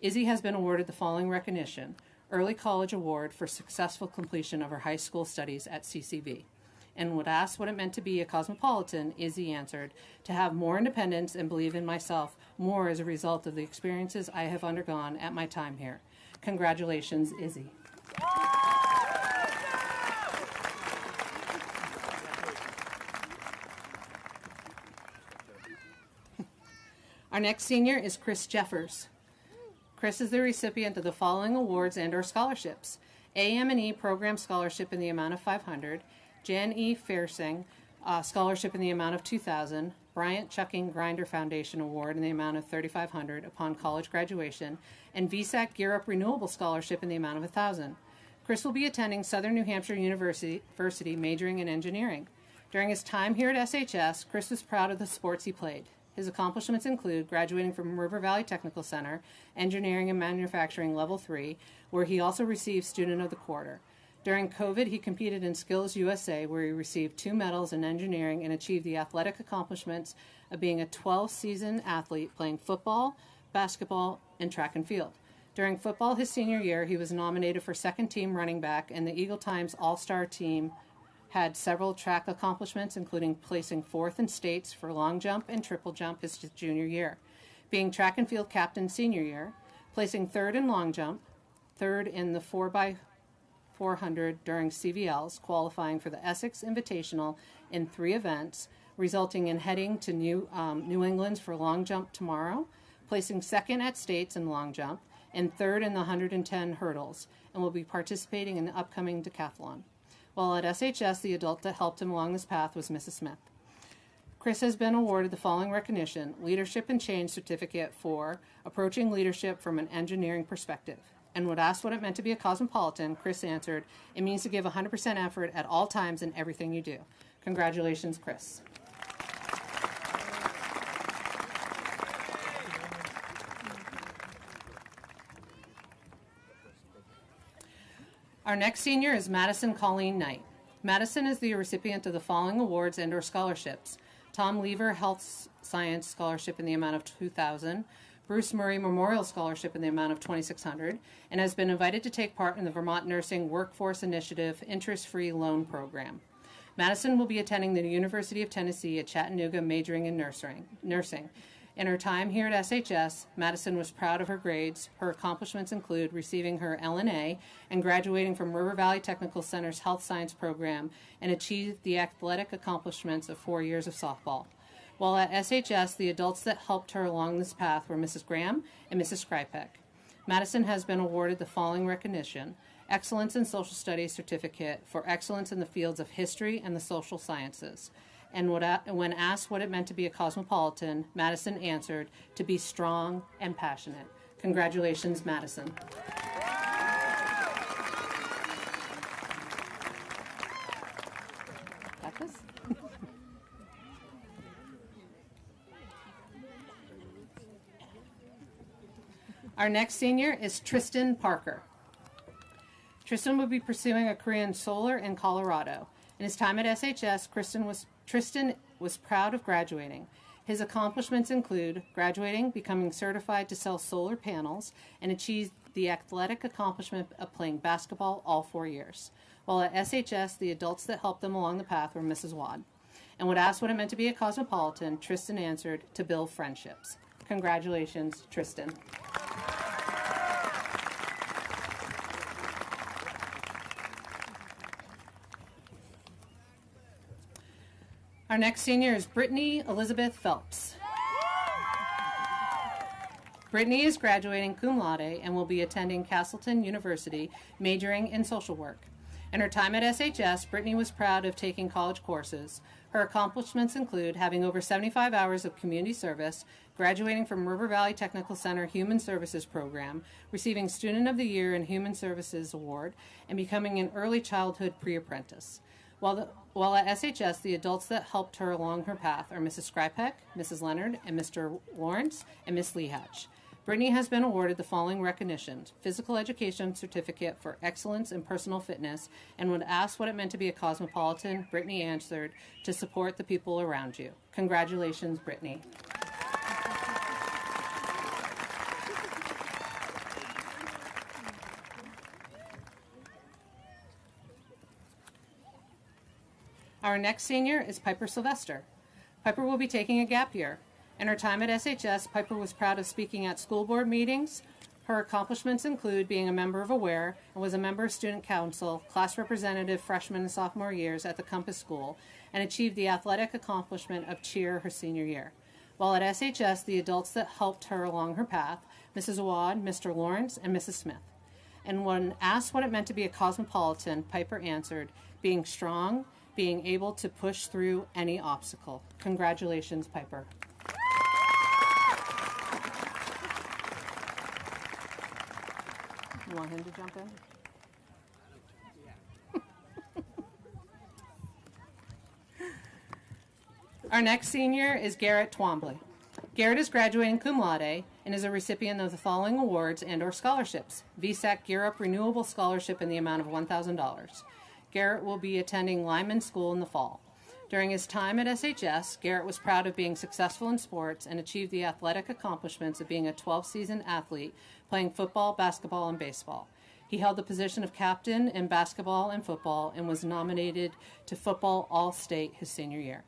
Izzy has been awarded the following recognition: Early College Award for successful completion of her high school studies at CCV. And when asked what it meant to be a cosmopolitan, Izzy answered, "To have more independence and believe in myself more as a result of the experiences I have undergone at my time here." Congratulations, Izzy. Our next senior is Chris Jeffers. Chris is the recipient of the following awards and/or scholarships: AM&E Program Scholarship in the amount of $500, Jan E. Fairsing Scholarship in the amount of $2,000, Bryant Chucking Grinder Foundation Award in the amount of $3,500 upon college graduation, and VSAC Gear Up Renewable Scholarship in the amount of $1,000. Chris will be attending Southern New Hampshire University majoring in engineering. During his time here at SHS, Chris was proud of the sports he played. His accomplishments include graduating from River Valley Technical Center, Engineering and Manufacturing Level 3, where he also received Student of the Quarter. During COVID, he competed in Skills USA, where he received 2 medals in engineering and achieved the athletic accomplishments of being a 12-season athlete playing football, basketball, and track and field. During football his senior year, he was nominated for second-team running back, and the Eagle Times All-Star team had several track accomplishments, including placing 4th in states for long jump and triple jump his junior year, being track and field captain senior year, placing 3rd in long jump, 3rd in the 4x400 during CVLs, qualifying for the Essex Invitational in 3 events, resulting in heading to New England for long jump tomorrow, placing 2nd at states in long jump, and 3rd in the 110 hurdles, and will be participating in the upcoming decathlon. While at SHS, the adult that helped him along this path was Mrs. Smith. Chris has been awarded the following recognition: Leadership and Change Certificate for Approaching Leadership from an Engineering Perspective. And when asked what it meant to be a cosmopolitan, Chris answered, "It means to give 100% effort at all times in everything you do." Congratulations, Chris. Our next senior is Madison Colleen Knight. Madison is the recipient of the following awards and/or scholarships: Tom Lever Health Science Scholarship in the amount of $2,000, Bruce Murray Memorial Scholarship in the amount of $2,600, and has been invited to take part in the Vermont Nursing Workforce Initiative Interest-Free Loan Program. Madison will be attending the University of Tennessee at Chattanooga, majoring in nursing. In her time here at SHS, Madison was proud of her grades. Her accomplishments include receiving her LNA and graduating from River Valley Technical Center's Health Science program, and achieved the athletic accomplishments of 4 years of softball. While at SHS, the adults that helped her along this path were Mrs. Graham and Mrs. Skrypek. Madison has been awarded the following recognition: Excellence in Social Studies Certificate for excellence in the fields of history and the social sciences. And when asked what it meant to be a cosmopolitan, Madison answered, "To be strong and passionate." Congratulations, Madison. Got this? Our next senior is Tristan Parker. Tristan will be pursuing a career in solar in Colorado. In his time at SHS, Tristan was proud of graduating. His accomplishments include graduating, becoming certified to sell solar panels, and achieved the athletic accomplishment of playing basketball all 4 years. While at SHS, the adults that helped them along the path were Mrs. Wad. And when asked what it meant to be a cosmopolitan, Tristan answered, "To build friendships." Congratulations, Tristan. Our next senior is Brittany Elizabeth Phelps. Brittany is graduating cum laude and will be attending Castleton University, majoring in social work. In her time at SHS, Brittany was proud of taking college courses. Her accomplishments include having over 75 hours of community service, graduating from River Valley Technical Center Human Services Program, receiving Student of the Year and Human Services Award, and becoming an early childhood pre-apprentice. While at SHS, the adults that helped her along her path are Mrs. Skrypek, Mrs. Leonard, and Mr. Lawrence, and Miss Lehatch. Brittany has been awarded the following recognitions: Physical Education Certificate for Excellence in Personal Fitness, and when asked what it meant to be a cosmopolitan, Brittany answered, "To support the people around you." Congratulations, Brittany. Our next senior is Piper Sylvester. Piper will be taking a gap year. In her time at SHS, Piper was proud of speaking at school board meetings. Her accomplishments include being a member of AWARE and was a member of Student Council, class representative freshman and sophomore years at the Compass School, and achieved the athletic accomplishment of cheer her senior year. While at SHS, the adults that helped her along her path, Mrs. Awad, Mr. Lawrence, and Mrs. Smith. And when asked what it meant to be a cosmopolitan, Piper answered, "Being strong, being able to push through any obstacle." Congratulations, Piper. You want him to jump in? Our next senior is Garrett Twombly. Garrett is graduating cum laude and is a recipient of the following awards and/or scholarships: VSAC Gear Up Renewable Scholarship in the amount of $1,000. Garrett will be attending Lyman School in the fall. During his time at SHS, Garrett was proud of being successful in sports and achieved the athletic accomplishments of being a 12-season athlete, playing football, basketball, and baseball. He held the position of captain in basketball and football and was nominated to Football All-State his senior year.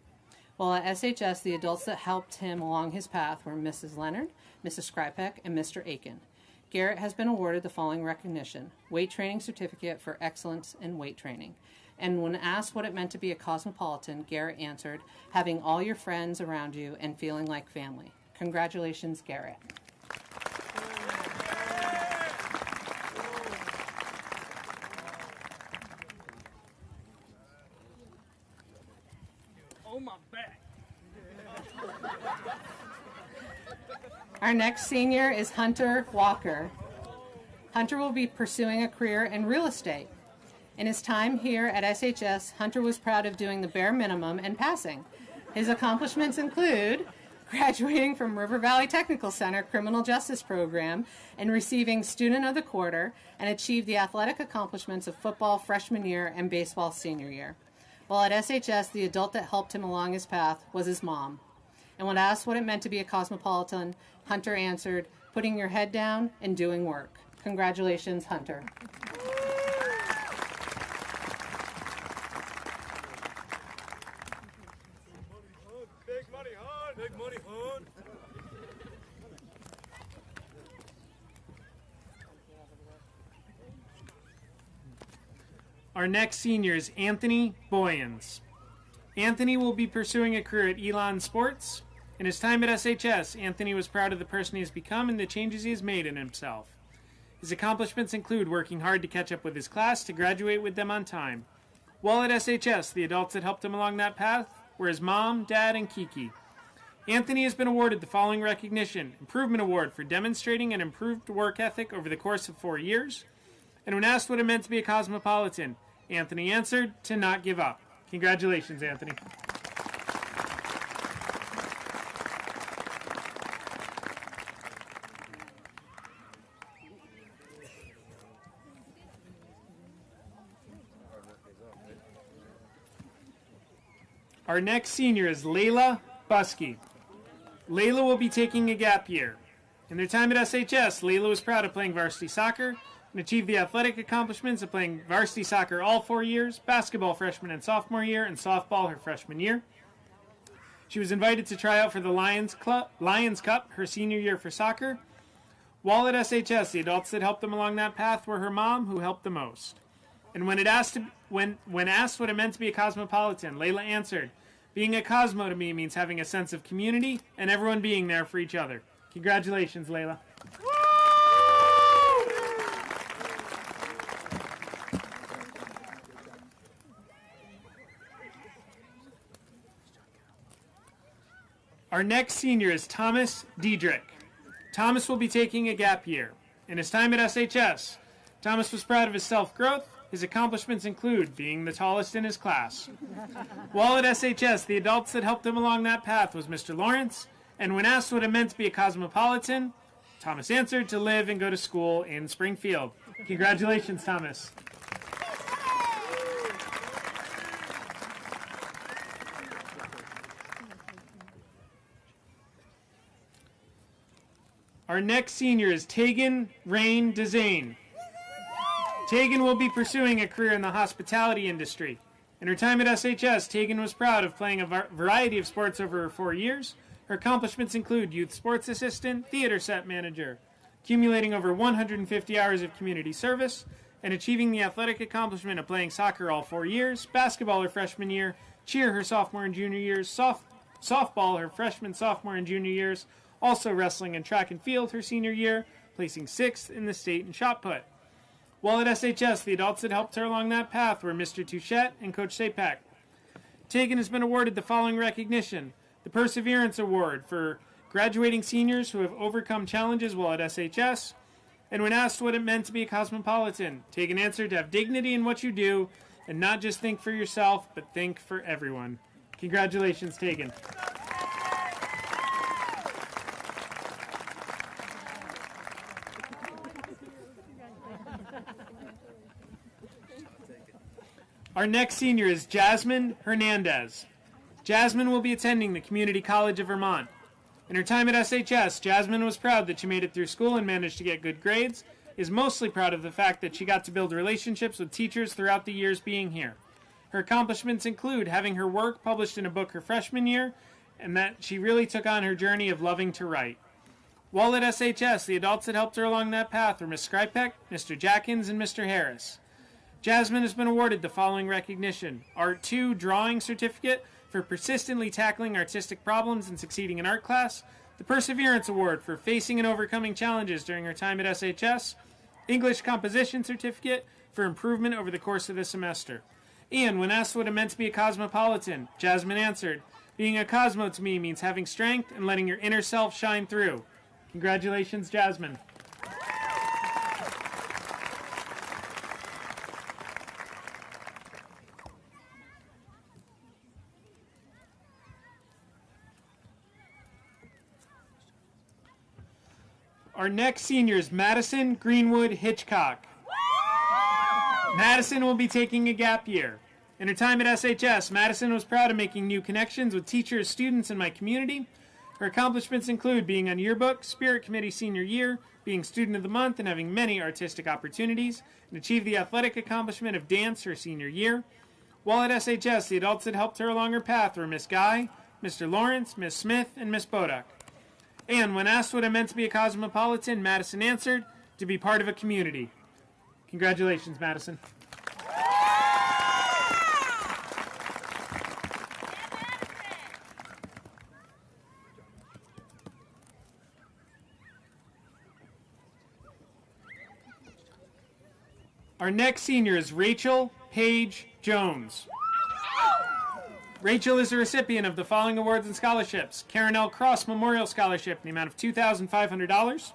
While at SHS, the adults that helped him along his path were Mrs. Leonard, Mrs. Skrypek, and Mr. Aiken. Garrett has been awarded the following recognition: Weight Training Certificate for Excellence in Weight Training. And when asked what it meant to be a cosmopolitan, Garrett answered, "Having all your friends around you and feeling like family." Congratulations, Garrett. Oh, my back. Our next senior is Hunter Walker. Hunter will be pursuing a career in real estate. In his time here at SHS, Hunter was proud of doing the bare minimum and passing. His accomplishments include graduating from River Valley Technical Center Criminal Justice Program and receiving Student of the Quarter, and achieved the athletic accomplishments of football freshman year and baseball senior year. While at SHS, the adult that helped him along his path was his mom. And when asked what it meant to be a cosmopolitan, Hunter answered, putting your head down and doing work. Congratulations, Hunter. Big money, hon. Big money, hon. Our next senior is Anthony Boyens. Anthony will be pursuing a career at Elon Sports. In his time at SHS, Anthony was proud of the person he has become and the changes he has made in himself. His accomplishments include working hard to catch up with his class to graduate with them on time. While at SHS, the adults that helped him along that path were his mom, dad, and Kiki. Anthony has been awarded the following recognition: Improvement Award for demonstrating an improved work ethic over the course of 4 years. And when asked what it meant to be a cosmopolitan, Anthony answered, to not give up. Congratulations, Anthony. Our next senior is Layla Buskey. Layla will be taking a gap year. In their time at SHS, Layla was proud of playing varsity soccer and achieved the athletic accomplishments of playing varsity soccer all 4 years, basketball freshman and sophomore year, and softball her freshman year. She was invited to try out for the Lions Cup her senior year for soccer. While at SHS, the adults that helped them along that path were her mom, who helped the most. And when asked what it meant to be a cosmopolitan, Layla answered, being a cosmo to me means having a sense of community and everyone being there for each other. Congratulations, Layla. Our next senior is Thomas Diedrich. Thomas will be taking a gap year. In his time at SHS, Thomas was proud of his self-growth. His accomplishments include being the tallest in his class. While at SHS, the adults that helped him along that path was Mr. Lawrence, and when asked what it meant to be a cosmopolitan, Thomas answered to live and go to school in Springfield. Congratulations, Thomas. Our next senior is Tegan Rain Dezane. Tegan will be pursuing a career in the hospitality industry. In her time at SHS, Tegan was proud of playing a variety of sports over her 4 years. Her accomplishments include youth sports assistant, theater set manager, accumulating over 150 hours of community service, and achieving the athletic accomplishment of playing soccer all 4 years, basketball her freshman year, cheer her sophomore and junior years, softball her freshman, sophomore, and junior years, also wrestling and track and field her senior year, placing 6th in the state in shot put. While at SHS, the adults that helped her along that path were Mr. Touchette and Coach Sapek. Tegan has been awarded the following recognition: the Perseverance Award for graduating seniors who have overcome challenges while at SHS. And when asked what it meant to be a cosmopolitan, Tegan answered to have dignity in what you do and not just think for yourself, but think for everyone. Congratulations, Tegan. Our next senior is Jasmine Hernandez. Jasmine will be attending the Community College of Vermont. In her time at SHS, Jasmine was proud that she made it through school and managed to get good grades, is mostly proud of the fact that she got to build relationships with teachers throughout the years being here. Her accomplishments include having her work published in a book her freshman year, and that she really took on her journey of loving to write. While at SHS, the adults that helped her along that path were Ms. Skripek, Mr. Jackins, and Mr. Harris. Jasmine has been awarded the following recognition: Art 2 Drawing Certificate for persistently tackling artistic problems and succeeding in art class, the Perseverance Award for facing and overcoming challenges during her time at SHS, English Composition Certificate for improvement over the course of the semester. And when asked what it meant to be a cosmopolitan, Jasmine answered, being a cosmo to me means having strength and letting your inner self shine through. Congratulations, Jasmine. Our next senior is Madison Greenwood Hitchcock. Madison will be taking a gap year. In her time at SHS, Madison was proud of making new connections with teachers, students, and my community. Her accomplishments include being on yearbook, Spirit Committee senior year, being Student of the Month, and having many artistic opportunities, and achieved the athletic accomplishment of dance her senior year. While at SHS, the adults that helped her along her path were Miss Guy, Mr. Lawrence, Miss Smith, and Miss Boduck. And when asked what it meant to be a cosmopolitan, Madison answered, to be part of a community. Congratulations, Madison. Our next senior is Rachel Paige Jones. Rachel is a recipient of the following awards and scholarships: Karen L. Cross Memorial Scholarship in the amount of $2,500.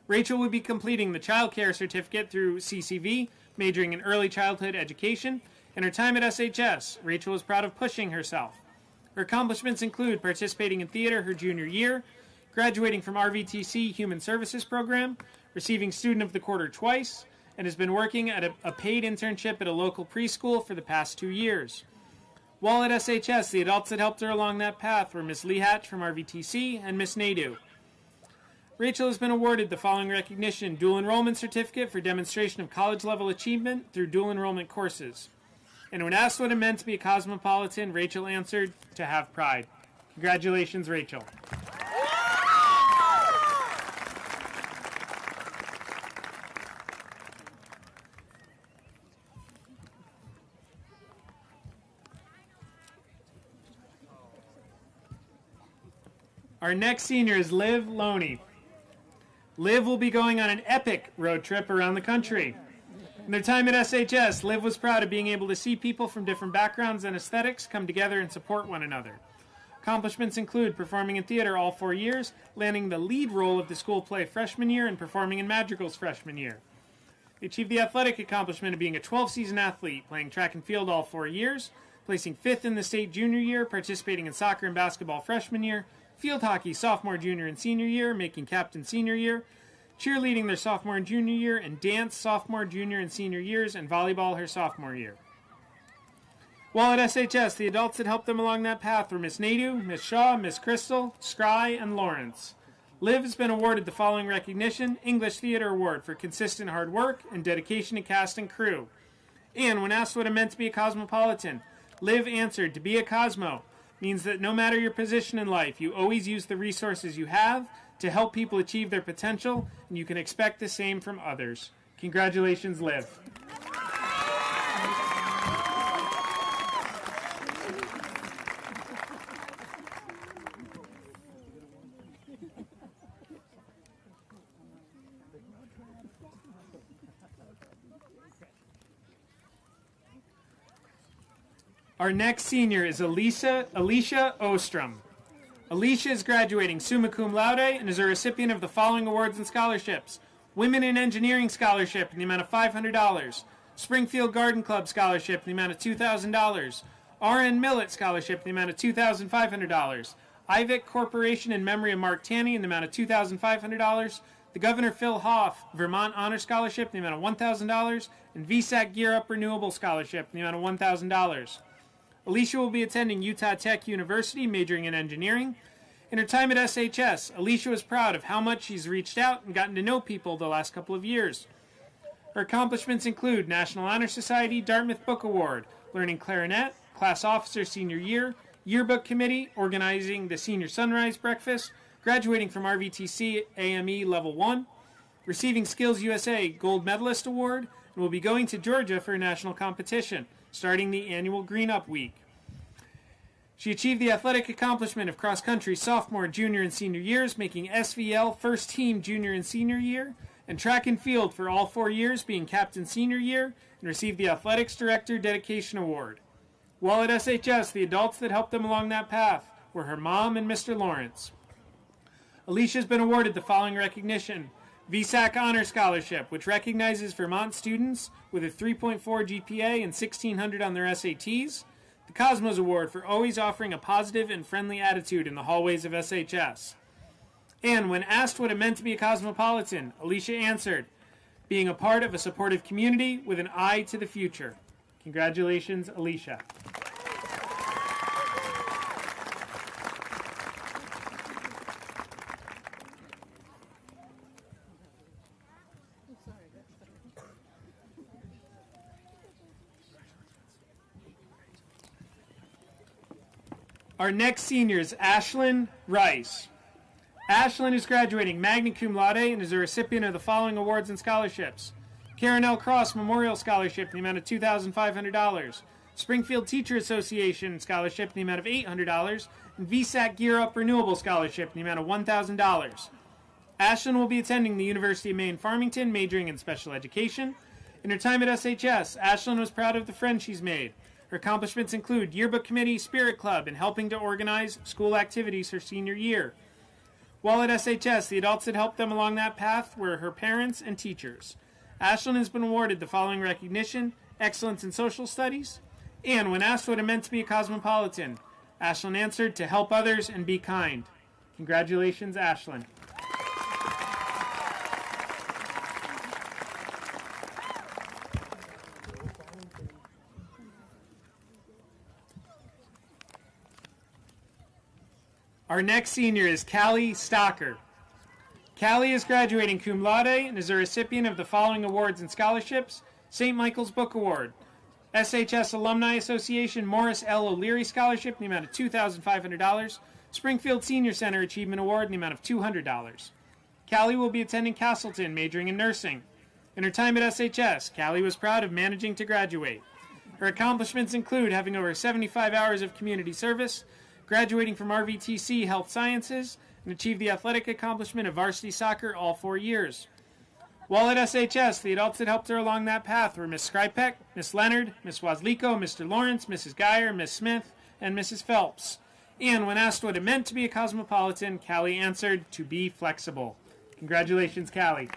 Rachel will be completing the Child Care Certificate through CCV, majoring in early childhood education. In her time at SHS, Rachel is proud of pushing herself. Her accomplishments include participating in theater her junior year, graduating from RVTC Human Services Program, receiving Student of the Quarter twice, and has been working at a paid internship at a local preschool for the past 2 years. While at SHS, the adults that helped her along that path were Miss Lee Hatch from RVTC and Miss Nadu. Rachel has been awarded the following recognition: Dual Enrollment Certificate for demonstration of college-level achievement through dual enrollment courses. And when asked what it meant to be a cosmopolitan, Rachel answered, to have pride. Congratulations, Rachel. Our next senior is Liv Loney. Liv will be going on an epic road trip around the country. In their time at SHS, Liv was proud of being able to see people from different backgrounds and aesthetics come together and support one another. Accomplishments include performing in theater all 4 years, landing the lead role of the school play freshman year, and performing in Madrigal's freshman year. They achieved the athletic accomplishment of being a 12-season athlete, playing track and field all 4 years, placing 5th in the state junior year, participating in soccer and basketball freshman year, field hockey sophomore, junior, and senior year, making captain senior year, cheerleading their sophomore and junior year, and dance sophomore, junior, and senior years, and volleyball her sophomore year. While at SHS, the adults that helped them along that path were Miss Nadu, Miss Shaw, Miss Crystal, Scry, and Lawrence. Liv has been awarded the following recognition: English Theater Award for consistent hard work and dedication to cast and crew. And when asked what it meant to be a cosmopolitan, Liv answered, to be a Cosmo means that no matter your position in life, you always use the resources you have to help people achieve their potential, and you can expect the same from others. Congratulations, Liv. Our next senior is Alicia Ostrom. Alicia is graduating summa cum laude and is a recipient of the following awards and scholarships: Women in Engineering Scholarship in the amount of $500, Springfield Garden Club Scholarship in the amount of $2,000, R.N. Millett Scholarship in the amount of $2,500, IVIC Corporation in memory of Mark Tanney in the amount of $2,500, the Governor Phil Hoff Vermont Honor Scholarship in the amount of $1,000, and VSAC Gear Up Renewable Scholarship in the amount of $1,000. Alicia will be attending Utah Tech University, majoring in engineering. In her time at SHS, Alicia was proud of how much she's reached out and gotten to know people the last couple of years. Her accomplishments include National Honor Society Dartmouth Book Award, learning clarinet, class officer senior year, yearbook committee, organizing the Senior Sunrise Breakfast, graduating from RVTC AME Level 1, receiving Skills USA Gold Medalist Award, and will be going to Georgia for a national competition, starting the annual Green Up Week. She achieved the athletic accomplishment of cross-country sophomore, junior, and senior years, making SVL first team junior and senior year, and track and field for all 4 years, being captain senior year, and received the Athletics Director Dedication Award. While at SHS, the adults that helped them along that path were her mom and Mr. Lawrence. Alicia has been awarded the following recognition: VSAC Honor Scholarship, which recognizes Vermont students with a 3.4 GPA and 1600 on their SATs. The Cosmos Award for always offering a positive and friendly attitude in the hallways of SHS. And when asked what it meant to be a cosmopolitan, Alicia answered, being a part of a supportive community with an eye to the future. Congratulations, Alicia. Our next senior is Ashlyn Rice. Ashlyn is graduating magna cum laude and is a recipient of the following awards and scholarships: Karen L. Cross Memorial Scholarship in the amount of $2,500, Springfield Teacher Association Scholarship in the amount of $800, and VSAC Gear Up Renewable Scholarship in the amount of $1,000. Ashlyn will be attending the University of Maine Farmington, majoring in special education. In her time at SHS, Ashlyn was proud of the friends she's made. Her accomplishments include Yearbook Committee, Spirit Club, and helping to organize school activities her senior year. While at SHS, the adults that helped them along that path were her parents and teachers. Ashlyn has been awarded the following recognition: Excellence in Social Studies. And when asked what it meant to be a cosmopolitan, Ashlyn answered, to help others and be kind. Congratulations, Ashlyn. Our next senior is Callie Stocker. Callie is graduating cum laude and is a recipient of the following awards and scholarships: St. Michael's Book Award, SHS Alumni Association Morris L. O'Leary Scholarship in the amount of $2,500, Springfield Senior Center Achievement Award in the amount of $200. Callie will be attending Castleton, majoring in nursing. In her time at SHS, Callie was proud of managing to graduate. Her accomplishments include having over 75 hours of community service, graduating from RVTC Health Sciences, and achieved the athletic accomplishment of varsity soccer all 4 years. While at SHS, the adults that helped her along that path were Miss Skrypek, Miss Leonard, Miss Wasliko, Mr. Lawrence, Mrs. Geyer, Miss Smith, and Mrs. Phelps. And when asked what it meant to be a cosmopolitan, Callie answered, to be flexible. Congratulations, Callie.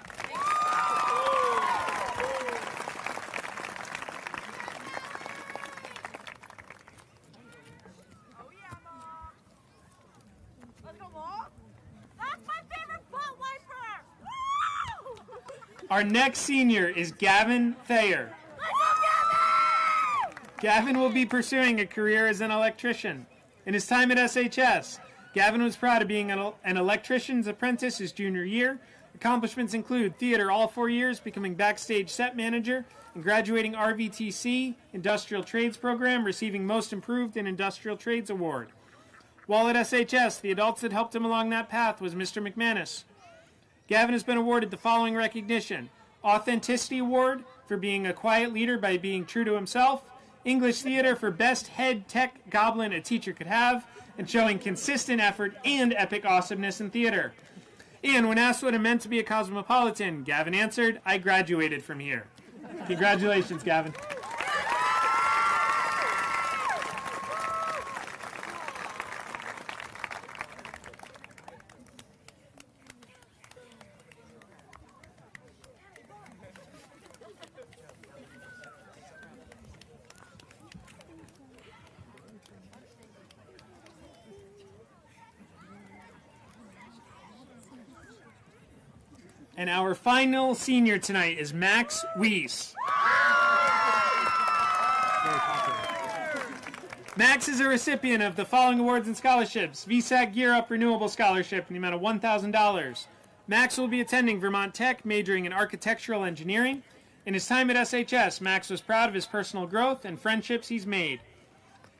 Our next senior is Gavin Thayer. Gavin will be pursuing a career as an electrician. In his time at SHS, Gavin was proud of being an electrician's apprentice his junior year. Accomplishments include theater all 4 years, becoming backstage set manager, and graduating RVTC Industrial Trades Program, receiving Most Improved in Industrial Trades Award. While at SHS, the adults that helped him along that path was Mr. McManus. Gavin has been awarded the following recognition: Authenticity Award for being a quiet leader by being true to himself, English Theater for best head tech goblin a teacher could have, and showing consistent effort and epic awesomeness in theater. And when asked what it meant to be a cosmopolitan, Gavin answered, I graduated from here. Congratulations, Gavin. And our final senior tonight is Max Weiss. Max is a recipient of the following awards and scholarships: VSAC Gear Up Renewable Scholarship in the amount of $1,000. Max will be attending Vermont Tech, majoring in architectural engineering. In his time at SHS, Max was proud of his personal growth and friendships he's made.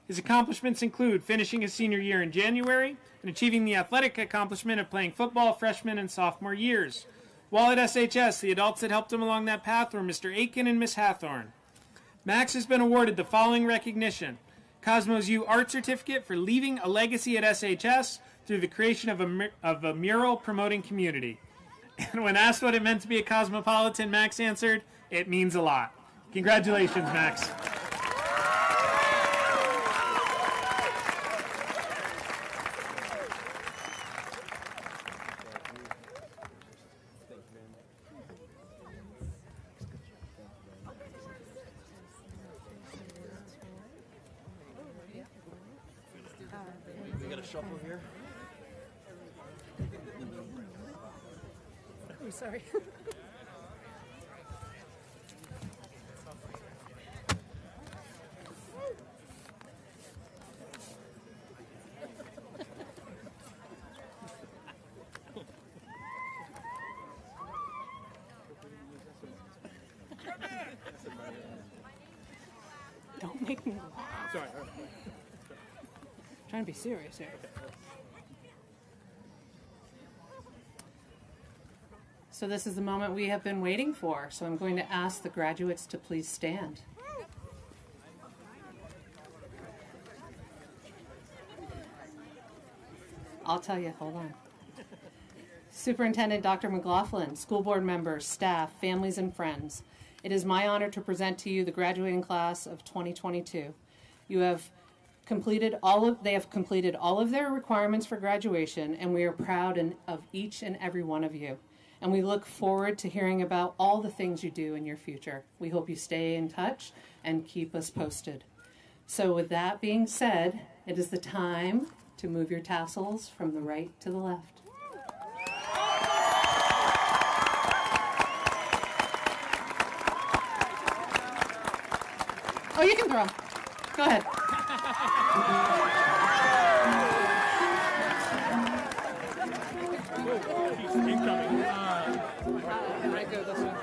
His accomplishments include finishing his senior year in January and achieving the athletic accomplishment of playing football freshman and sophomore years. While at SHS, the adults that helped him along that path were Mr. Aiken and Miss Hathorn. Max has been awarded the following recognition: Cosmos U Art Certificate for leaving a legacy at SHS through the creation of a mural promoting community. And when asked what it meant to be a cosmopolitan, Max answered, it means a lot. Congratulations, Max. shuffle here. Oh, sorry. Don't make me laugh. Sorry. Trying to be serious here. So this is the moment we have been waiting for. So I'm going to ask the graduates to please stand. I'll tell you, hold on. Superintendent Dr. McLaughlin, school board members, staff, families, and friends, it is my honor to present to you the graduating class of 2022. They have completed all of their requirements for graduation, and we are proud of each and every one of you. And we look forward to hearing about all the things you do in your future. We hope you stay in touch and keep us posted. So with that being said, it is the time to move your tassels from the right to the left. Oh, you can throw. Go ahead. Incoming. Might go this way.